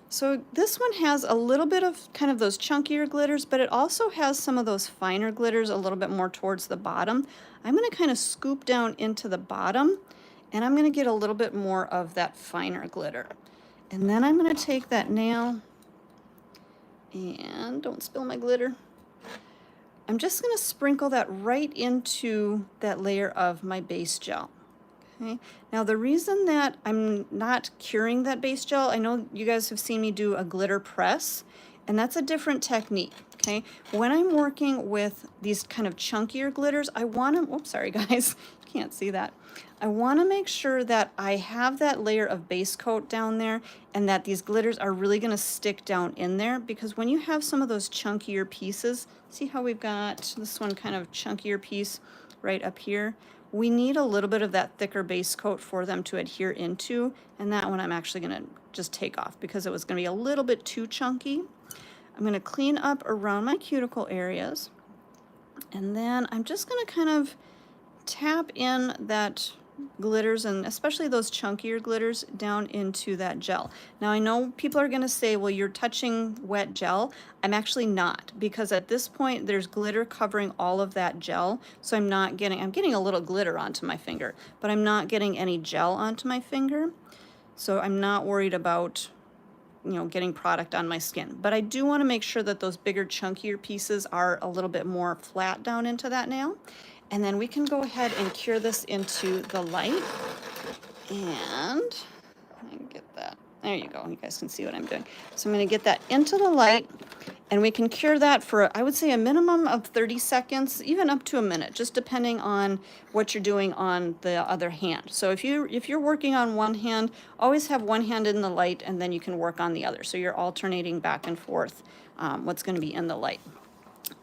So this one has a little bit of kind of those chunkier glitters, but it also has some of those finer glitters a little bit more towards the bottom. I'm gonna kind of scoop down into the bottom, and I'm gonna get a little bit more of that finer glitter. And then I'm gonna take that nail, and don't spill my glitter. I'm just gonna sprinkle that right into that layer of my base gel. Okay. Now the reason that I'm not curing that base gel, I know you guys have seen me do a glitter press, and that's a different technique. Okay. When I'm working with these kind of chunkier glitters, I want to, oops, sorry guys, you can't see that. I want to make sure that I have that layer of base coat down there and that these glitters are really going to stick down in there, because when you have some of those chunkier pieces, see how we've got this one kind of chunkier piece right up here? We need a little bit of that thicker base coat for them to adhere into, and that one I'm actually going to just take off because it was going to be a little bit too chunky. I'm going to clean up around my cuticle areas, and then I'm just going to kind of tap in that glitters, and especially those chunkier glitters, down into that gel. Now I know people are going to say, well, you're touching wet gel. I'm actually not, because at this point there's glitter covering all of that gel, so I'm getting a little glitter onto my finger, but I'm not getting any gel onto my finger, so I'm not worried about, you know, getting product on my skin. But I do want to make sure that those bigger chunkier pieces are a little bit more flat down into that nail. And then we can go ahead and cure this into the light. And I can get that. There you go. You guys can see what I'm doing. So I'm going to get that into the light, and we can cure that for, I would say, a minimum of 30 seconds, even up to a minute, just depending on what you're doing on the other hand. So if you're working on one hand, always have one hand in the light, and then you can work on the other. So you're alternating back and forth what's going to be in the light.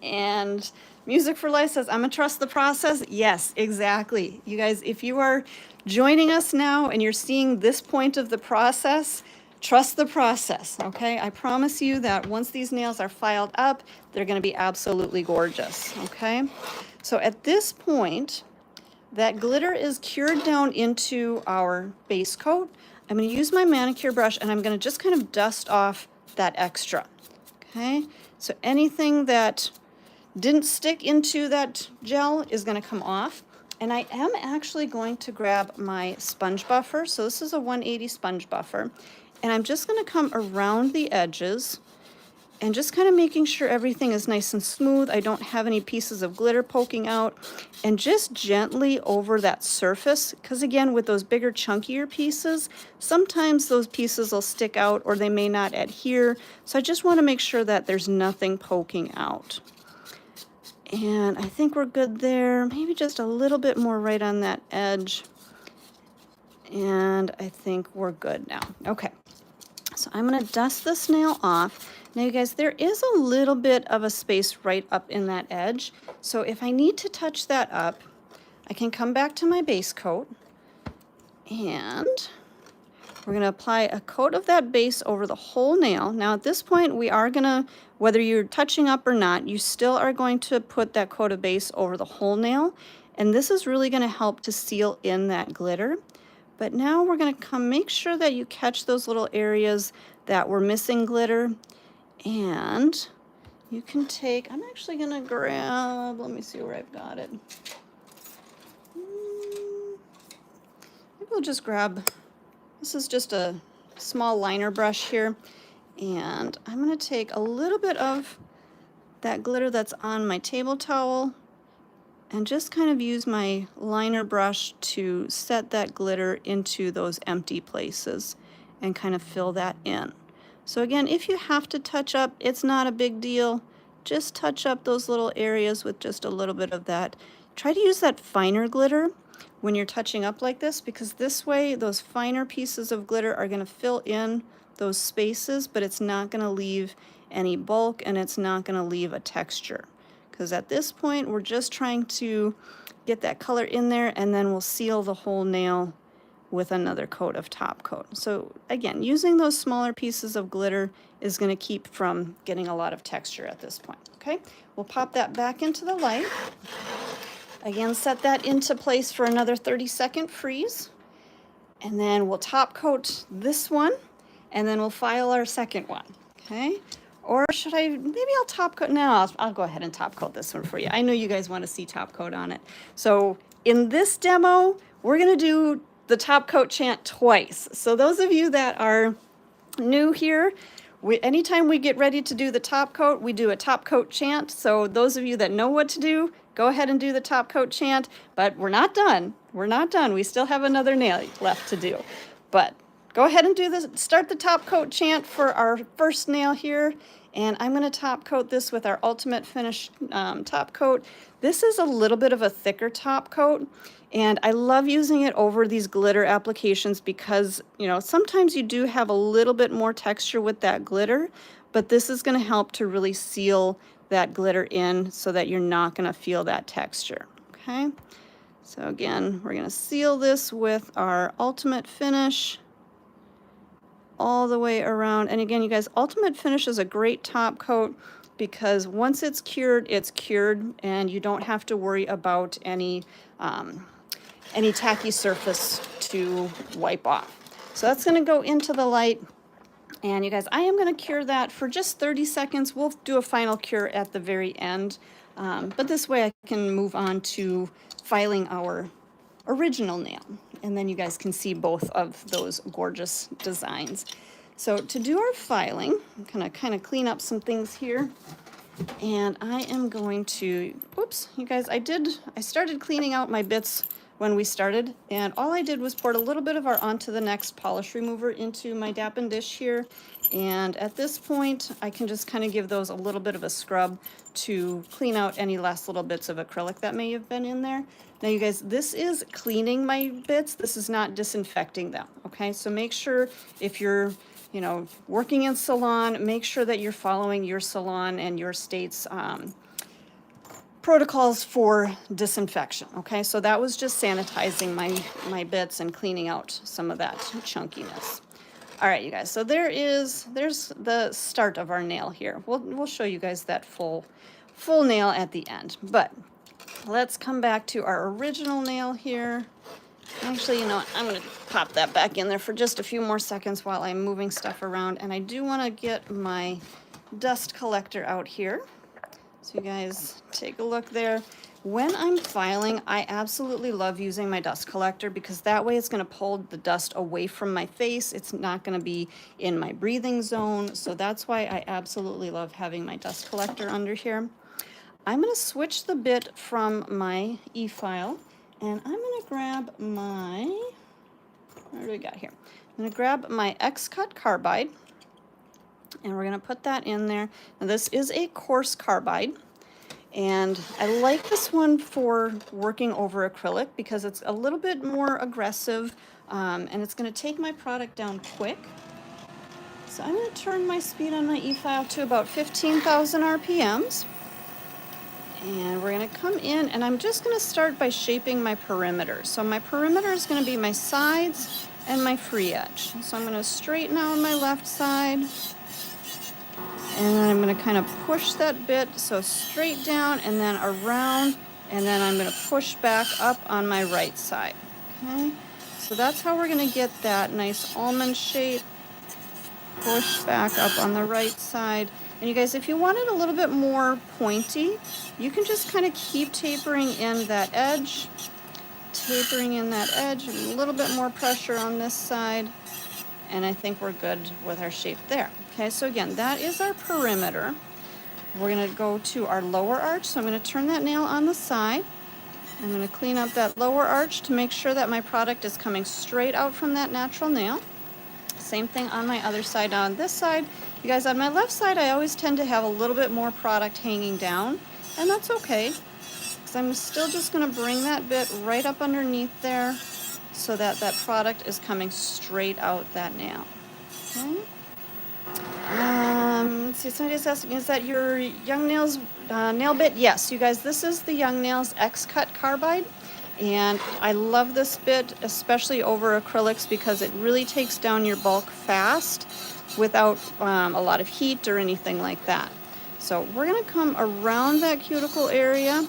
And Music for Life says, I'm gonna trust the process. Yes, exactly. You guys, if you are joining us now and you're seeing this point of the process, trust the process, okay? I promise you that once these nails are filed up, they're gonna be absolutely gorgeous, okay? So at this point, that glitter is cured down into our base coat. I'm gonna use my manicure brush, and I'm gonna just kind of dust off that extra, okay? So anything that didn't stick into that gel is going to come off. And I am actually going to grab my sponge buffer. So this is a 180 sponge buffer. And I'm just going to come around the edges and just kind of making sure everything is nice and smooth. I don't have any pieces of glitter poking out. And just gently over that surface, because again, with those bigger, chunkier pieces, sometimes those pieces will stick out or they may not adhere. So I just want to make sure that there's nothing poking out. And I think we're good there. Maybe just a little bit more right on that edge. And I think we're good now. Okay, so I'm going to dust this nail off. Now you guys, there is a little bit of a space right up in that edge. So if I need to touch that up, I can come back to my base coat and we're going to apply a coat of that base over the whole nail. Now at this point we are going to, whether you're touching up or not, you still are going to put that coat of base over the whole nail. And this is really going to help to seal in that glitter. But now we're going to come make sure that you catch those little areas that were missing glitter. And you can take, I'm actually going to grab, let me see where I've got it. Maybe we'll just grab, this is just a small liner brush here. And I'm going to take a little bit of that glitter that's on my table towel and just kind of use my liner brush to set that glitter into those empty places and kind of fill that in. So again, if you have to touch up, it's not a big deal. Just touch up those little areas with just a little bit of that. Try to use that finer glitter when you're touching up like this, because this way those finer pieces of glitter are going to fill in those spaces, but it's not going to leave any bulk and it's not going to leave a texture. Because at this point we're just trying to get that color in there, and then we'll seal the whole nail with another coat of top coat. So again, using those smaller pieces of glitter is going to keep from getting a lot of texture at this point. Okay, we'll pop that back into the light. Again, set that into place for another 30-second freeze. And then we'll top coat this one, and then we'll file our second one. Okay, or should I, maybe I'll top coat, no, I'll go ahead and top coat this one for you. I know you guys want to see top coat on it. So in this demo, we're going to do the top coat chant twice. So those of you that are new here, anytime we get ready to do the top coat, we do a top coat chant. So those of you that know what to do, go ahead and do the top coat chant, but we're not done. We're not done. We still have another nail left to do. But go ahead and do this. Start the top coat chant for our first nail here. And I'm going to top coat this with our Ultimate Finish top coat. This is a little bit of a thicker top coat, and I love using it over these glitter applications because, you know, sometimes you do have a little bit more texture with that glitter, but this is going to help to really seal that glitter in so that you're not going to feel that texture. Okay, so again, we're going to seal this with our Ultimate Finish all the way around. And again, you guys, Ultimate Finish is a great top coat because once it's cured, and you don't have to worry about any tacky surface to wipe off. So that's going to go into the light. And you guys, I am going to cure that for just 30 seconds. We'll do a final cure at the very end. But this way I can move on to filing our original nail. And then you guys can see both of those gorgeous designs. So to do our filing, I'm gonna kind of clean up some things here. And I am going to, whoops, you guys, I started cleaning out my bits when we started, and all I did was poured a little bit of our Onto the Next polish remover into my Dappen dish here. And at this point, I can just kind of give those a little bit of a scrub to clean out any last little bits of acrylic that may have been in there. Now you guys, this is cleaning my bits. This is not disinfecting them, okay? So make sure if you're, you know, working in salon, make sure that you're following your salon and your state's protocols for disinfection, okay? So that was just sanitizing my bits and cleaning out some of that chunkiness. All right, you guys, so there's the start of our nail here. We'll show you guys that full nail at the end, but let's come back to our original nail here. Actually, you know what, I'm gonna pop that back in there for just a few more seconds while I'm moving stuff around, and I do wanna get my dust collector out here. So you guys take a look there. When I'm filing, I absolutely love using my dust collector because that way it's going to pull the dust away from my face. It's not going to be in my breathing zone. So that's why I absolutely love having my dust collector under here. I'm going to switch the bit from my e-file, and I'm going to grab my, what do we got here? I'm going to grab my X-Cut carbide, and we're going to put that in there. Now this is a coarse carbide, and I like this one for working over acrylic because it's a little bit more aggressive, and it's going to take my product down quick. So I'm going to turn my speed on my e-file to about 15,000 RPMs. And we're going to come in, and I'm just going to start by shaping my perimeter. So my perimeter is going to be my sides and my free edge. So I'm going to straighten out my left side, and then I'm going to kind of push that bit so straight down and then around, and then I'm going to push back up on my right side. Okay, so that's how we're going to get that nice almond shape. Push back up on the right side. And you guys, if you want it a little bit more pointy, you can just kind of keep tapering in that edge, a little bit more pressure on this side, and I think we're good with our shape there. Okay, so again, that is our perimeter. We're going to go to our lower arch, so I'm going to turn that nail on the side. I'm going to clean up that lower arch to make sure that my product is coming straight out from that natural nail. Same thing on my other side. On this side, you guys, on my left side, I always tend to have a little bit more product hanging down, and that's okay, because I'm still just going to bring that bit right up underneath there so that that product is coming straight out that nail. Okay. Let's see, somebody's asking, is that your Young Nails nail bit? Yes, you guys, this is the Young Nails X-Cut Carbide. And I love this bit, especially over acrylics, because it really takes down your bulk fast without a lot of heat or anything like that. So we're going to come around that cuticle area,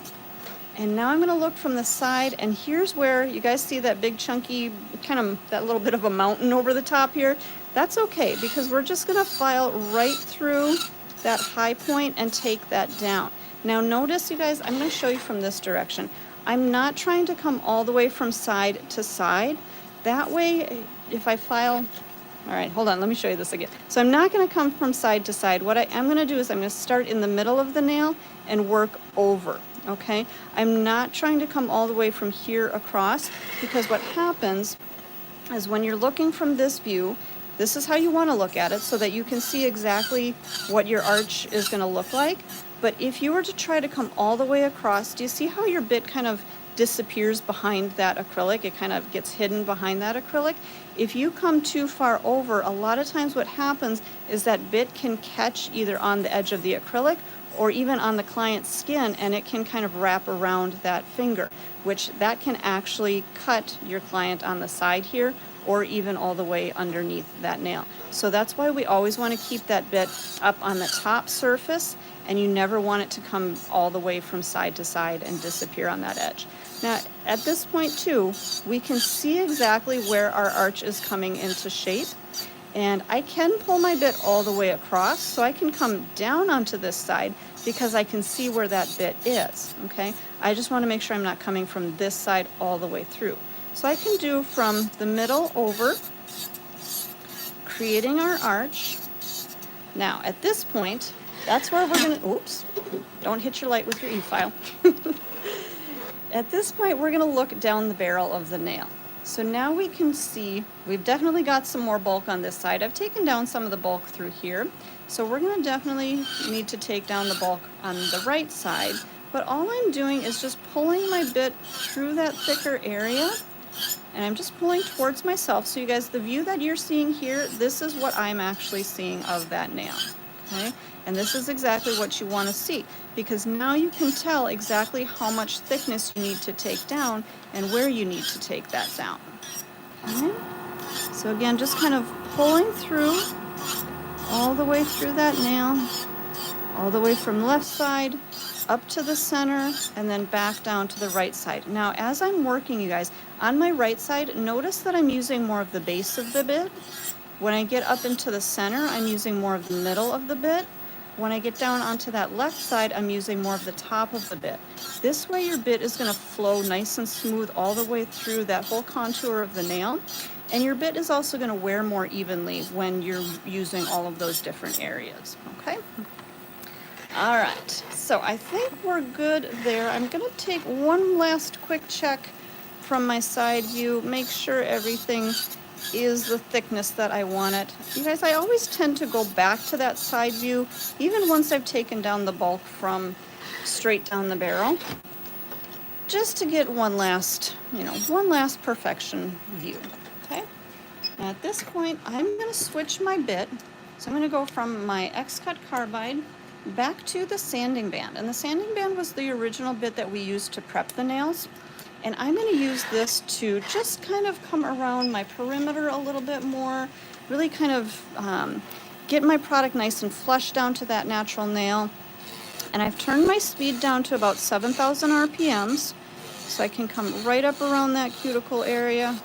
and now I'm going to look from the side, and here's where you guys see that big chunky, kind of that little bit of a mountain over the top here. That's okay, because we're just going to file right through that high point and take that down. Now notice, you guys, I'm going to show you from this direction. I'm not trying to come all the way from side to side. That way, if I file, all right, hold on, let me show you this again. So I'm not going to come from side to side. What I am going to do is I'm going to start in the middle of the nail and work over, okay? I'm not trying to come all the way from here across, because what happens is when you're looking from this view, this is how you want to look at it so that you can see exactly what your arch is going to look like. But if you were to try to come all the way across, do you see how your bit kind of disappears behind that acrylic? It kind of gets hidden behind that acrylic. If you come too far over, a lot of times what happens is that bit can catch either on the edge of the acrylic or even on the client's skin, and it can kind of wrap around that finger, which that can actually cut your client on the side here or even all the way underneath that nail. So that's why we always want to keep that bit up on the top surface, and you never want it to come all the way from side to side and disappear on that edge. Now, at this point too, we can see exactly where our arch is coming into shape, and I can pull my bit all the way across, so I can come down onto this side because I can see where that bit is, okay? I just want to make sure I'm not coming from this side all the way through. So I can do from the middle over, creating our arch. Now, at this point, that's where we're going to, oops, don't hit your light with your e-file. At this point, we're going to look down the barrel of the nail. So now we can see we've definitely got some more bulk on this side. I've taken down some of the bulk through here. So we're going to definitely need to take down the bulk on the right side. But all I'm doing is just pulling my bit through that thicker area, and I'm just pulling towards myself. So you guys, the view that you're seeing here, this is what I'm actually seeing of that nail, okay? And this is exactly what you want to see, because now you can tell exactly how much thickness you need to take down and where you need to take that down. Okay? So again, just kind of pulling through all the way through that nail, all the way from left side up to the center, and then back down to the right side. Now, as I'm working, you guys, on my right side, notice that I'm using more of the base of the bit. When I get up into the center, I'm using more of the middle of the bit. When I get down onto that left side, I'm using more of the top of the bit. This way your bit is going to flow nice and smooth all the way through that whole contour of the nail. And your bit is also going to wear more evenly when you're using all of those different areas, okay? All right, so I think we're good there. I'm going to take one last quick check from my side view, make sure everything is the thickness that I want it. You guys, I always tend to go back to that side view, even once I've taken down the bulk from straight down the barrel, just to get one last, one last perfection view, okay? Now at this point, I'm going to switch my bit, So I'm going to go from my X-Cut carbide back to the sanding band. And the sanding band was the original bit that we used to prep the nails. And I'm going to use this to just kind of come around my perimeter a little bit more, really kind of get my product nice and flush down to that natural nail. And I've turned my speed down to about 7,000 RPMs, so I can come right up around that cuticle area,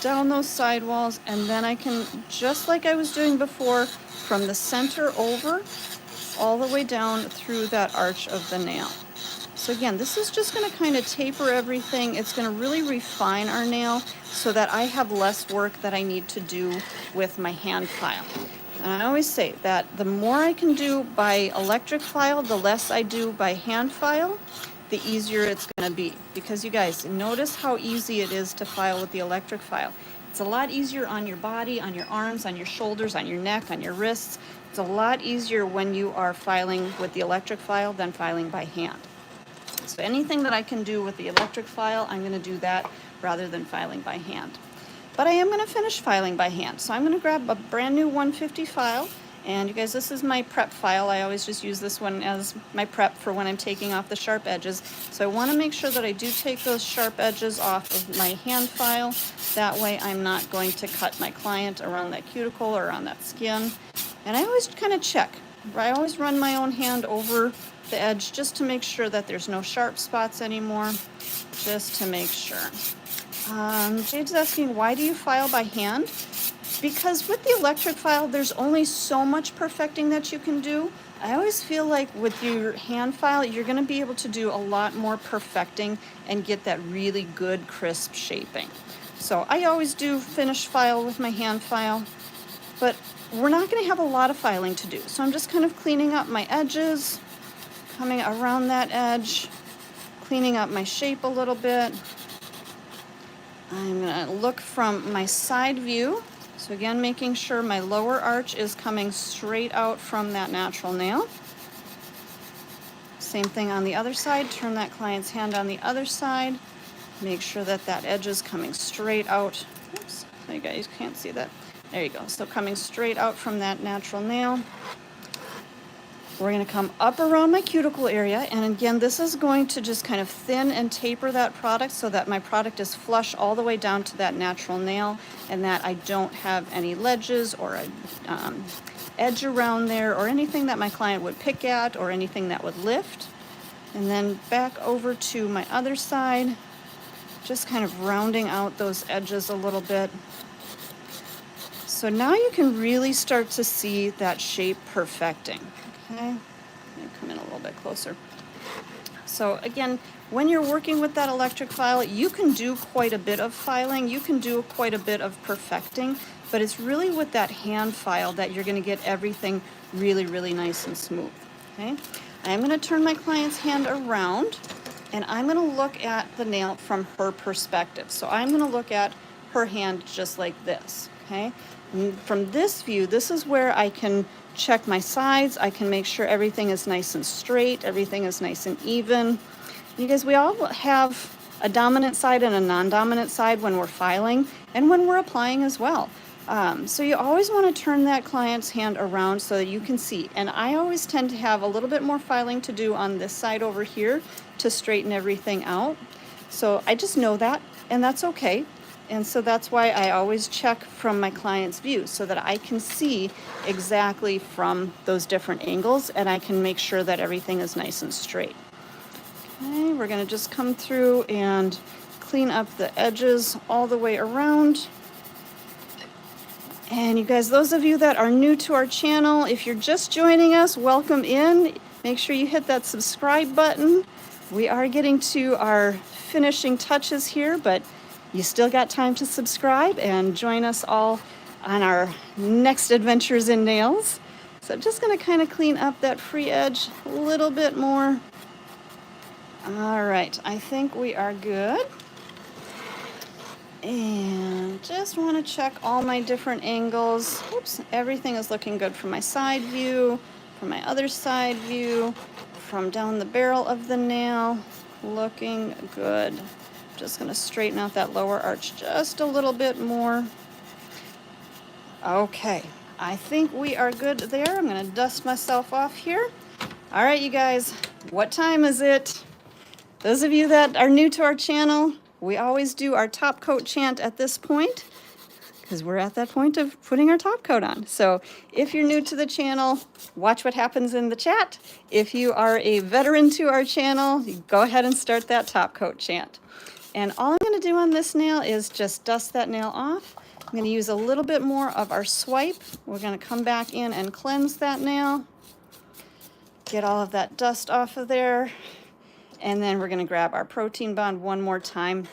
down those sidewalls, and then I can, just like I was doing before, from the center over, all the way down through that arch of the nail. So again, this is just going to kind of taper everything. It's going to really refine our nail so that I have less work that I need to do with my hand file. And I always say that the more I can do by electric file, the less I do by hand file, the easier it's going to be. Because you guys, notice how easy it is to file with the electric file. It's a lot easier on your body, on your arms, on your shoulders, on your neck, on your wrists. It's a lot easier when you are filing with the electric file than filing by hand. So anything that I can do with the electric file, I'm going to do that rather than filing by hand. But I am going to finish filing by hand. So I'm going to grab a brand new 150 file. And you guys, this is my prep file. I always just use this one as my prep for when I'm taking off the sharp edges. So I want to make sure that I do take those sharp edges off of my hand file. That way I'm not going to cut my client around that cuticle or on that skin. And I always kind of check. I always run my own hand over the edge just to make sure that there's no sharp spots anymore, just to make sure. Jade's asking, why do you file by hand? Because with the electric file, there's only so much perfecting that you can do. I always feel like with your hand file, you're going to be able to do a lot more perfecting and get that really good crisp shaping. So I always do finish file with my hand file, but we're not going to have a lot of filing to do. So I'm just kind of cleaning up my edges, coming around that edge, cleaning up my shape a little bit. I'm going to look from my side view. So again, making sure my lower arch is coming straight out from that natural nail. Same thing on the other side. Turn that client's hand on the other side. Make sure that that edge is coming straight out. Oops, you guys can't see that. There you go. So coming straight out from that natural nail. We're going to come up around my cuticle area, and again, this is going to just kind of thin and taper that product so that my product is flush all the way down to that natural nail, and that I don't have any ledges or a edge around there or anything that my client would pick at or anything that would lift. And then back over to my other side, just kind of rounding out those edges a little bit. So now you can really start to see that shape perfecting. Okay, let me come in a little bit closer. So again, when you're working with that electric file, you can do quite a bit of filing, you can do quite a bit of perfecting, but it's really with that hand file that you're going to get everything really, really nice and smooth. Okay, I'm going to turn my client's hand around, and I'm going to look at the nail from her perspective. So I'm going to look at her hand just like this. Okay, and from this view, this is where I can check my sides. I can make sure everything is nice and straight, everything is nice and even. You guys, we all have a dominant side and a non-dominant side when we're filing and when we're applying as well. So you always want to turn that client's hand around so that you can see. And I always tend to have a little bit more filing to do on this side over here to straighten everything out. So I just know that, and that's okay. And so that's why I always check from my client's view so that I can see exactly from those different angles, and I can make sure that everything is nice and straight. Okay, we're going to just come through and clean up the edges all the way around. And you guys, those of you that are new to our channel, if you're just joining us, welcome in. Make sure you hit that subscribe button. We are getting to our finishing touches here, but you still got time to subscribe and join us all on our next adventures in nails. So I'm just going to kind of clean up that free edge a little bit more. All right, I think we are good. And just want to check all my different angles. Oops, everything is looking good from my side view, from my other side view, from down the barrel of the nail. Looking good. Just going to straighten out that lower arch just a little bit more. Okay, I think we are good there. I'm gonna dust myself off here. All right, you guys, what time is it? Those of you that are new to our channel, we always do our top coat chant at this point because we're at that point of putting our top coat on. So if you're new to the channel, watch what happens in the chat. If you are a veteran to our channel, you go ahead and start that top coat chant. And all I'm gonna do on this nail is just dust that nail off. I'm gonna use a little bit more of our swipe. We're gonna come back in and cleanse that nail. Get all of that dust off of there. And then we're gonna grab our protein bond one more time.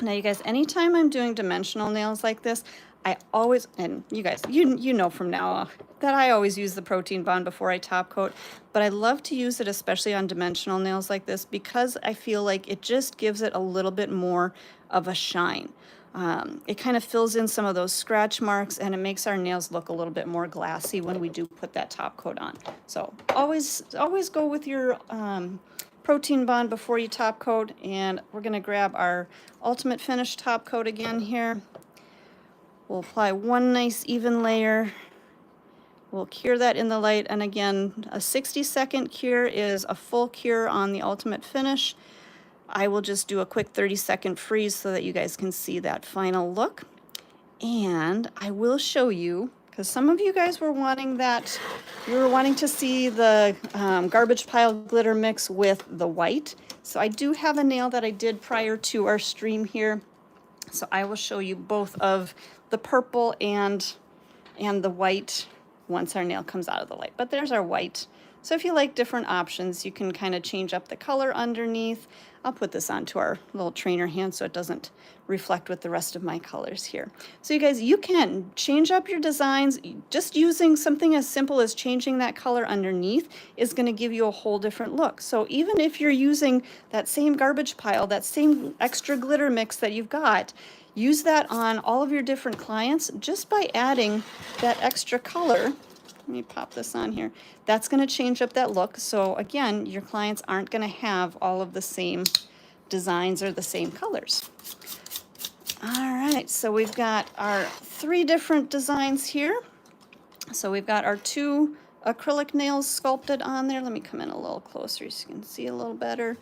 Now you guys, anytime I'm doing dimensional nails like this, I always, and you guys, you know from now that I always use the protein bond before I top coat, but I love to use it especially on dimensional nails like this because I feel like it just gives it a little bit more of a shine. It kind of fills in some of those scratch marks and it makes our nails look a little bit more glassy when we do put that top coat on. So always go with your protein bond before you top coat, and we're going to grab our ultimate finish top coat again here. We'll apply one nice even layer. We'll cure that in the light, and again, a 60-second cure is a full cure on the ultimate finish. I will just do a quick 30-second freeze so that you guys can see that final look. And I will show you, because some of you guys were wanting that, you were wanting to see the garbage pile glitter mix with the white. So I do have a nail that I did prior to our stream here. So I will show you both of the purple and the white once our nail comes out of the light. But there's our white. So if you like different options, you can kind of change up the color underneath. I'll put this onto our little trainer hand so it doesn't reflect with the rest of my colors here. So you guys, you can change up your designs. Just using something as simple as changing that color underneath is going to give you a whole different look. So even if you're using that same garbage pile, that same extra glitter mix that you've got, use that on all of your different clients just by adding that extra color. Let me pop this on here. That's going to change up that look. So again, your clients aren't going to have all of the same designs or the same colors. All right, so we've got our 3 different designs here. So we've got our 2 acrylic nails sculpted on there. Let me come in a little closer so you can see a little better.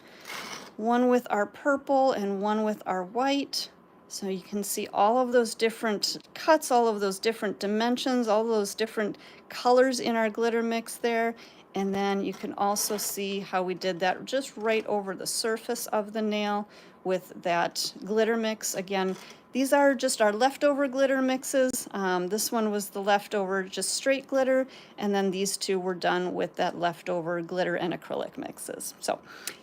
One with our purple and one with our white. So you can see all of those different cuts, all of those different dimensions, all those different colors in our glitter mix there. And then you can also see how we did that just right over the surface of the nail with that glitter mix. Again, these are just our leftover glitter mixes. This one was the leftover just straight glitter, and then these 2 were done with that leftover glitter and acrylic mixes. So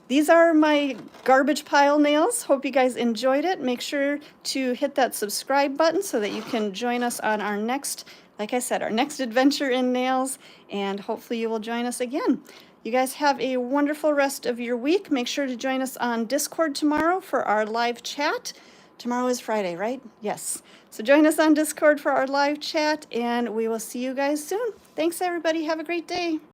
these are my garbage pile nails. Hope you guys enjoyed it. Make sure to hit that subscribe button so that you can join us on our next, like I said, our next adventure in nails, and hopefully you will join us again. You guys have a wonderful rest of your week. Make sure to join us on Discord tomorrow for our live chat. Tomorrow is Friday, right? Yes. So join us on Discord for our live chat, and we will see you guys soon. Thanks, everybody. Have a great day.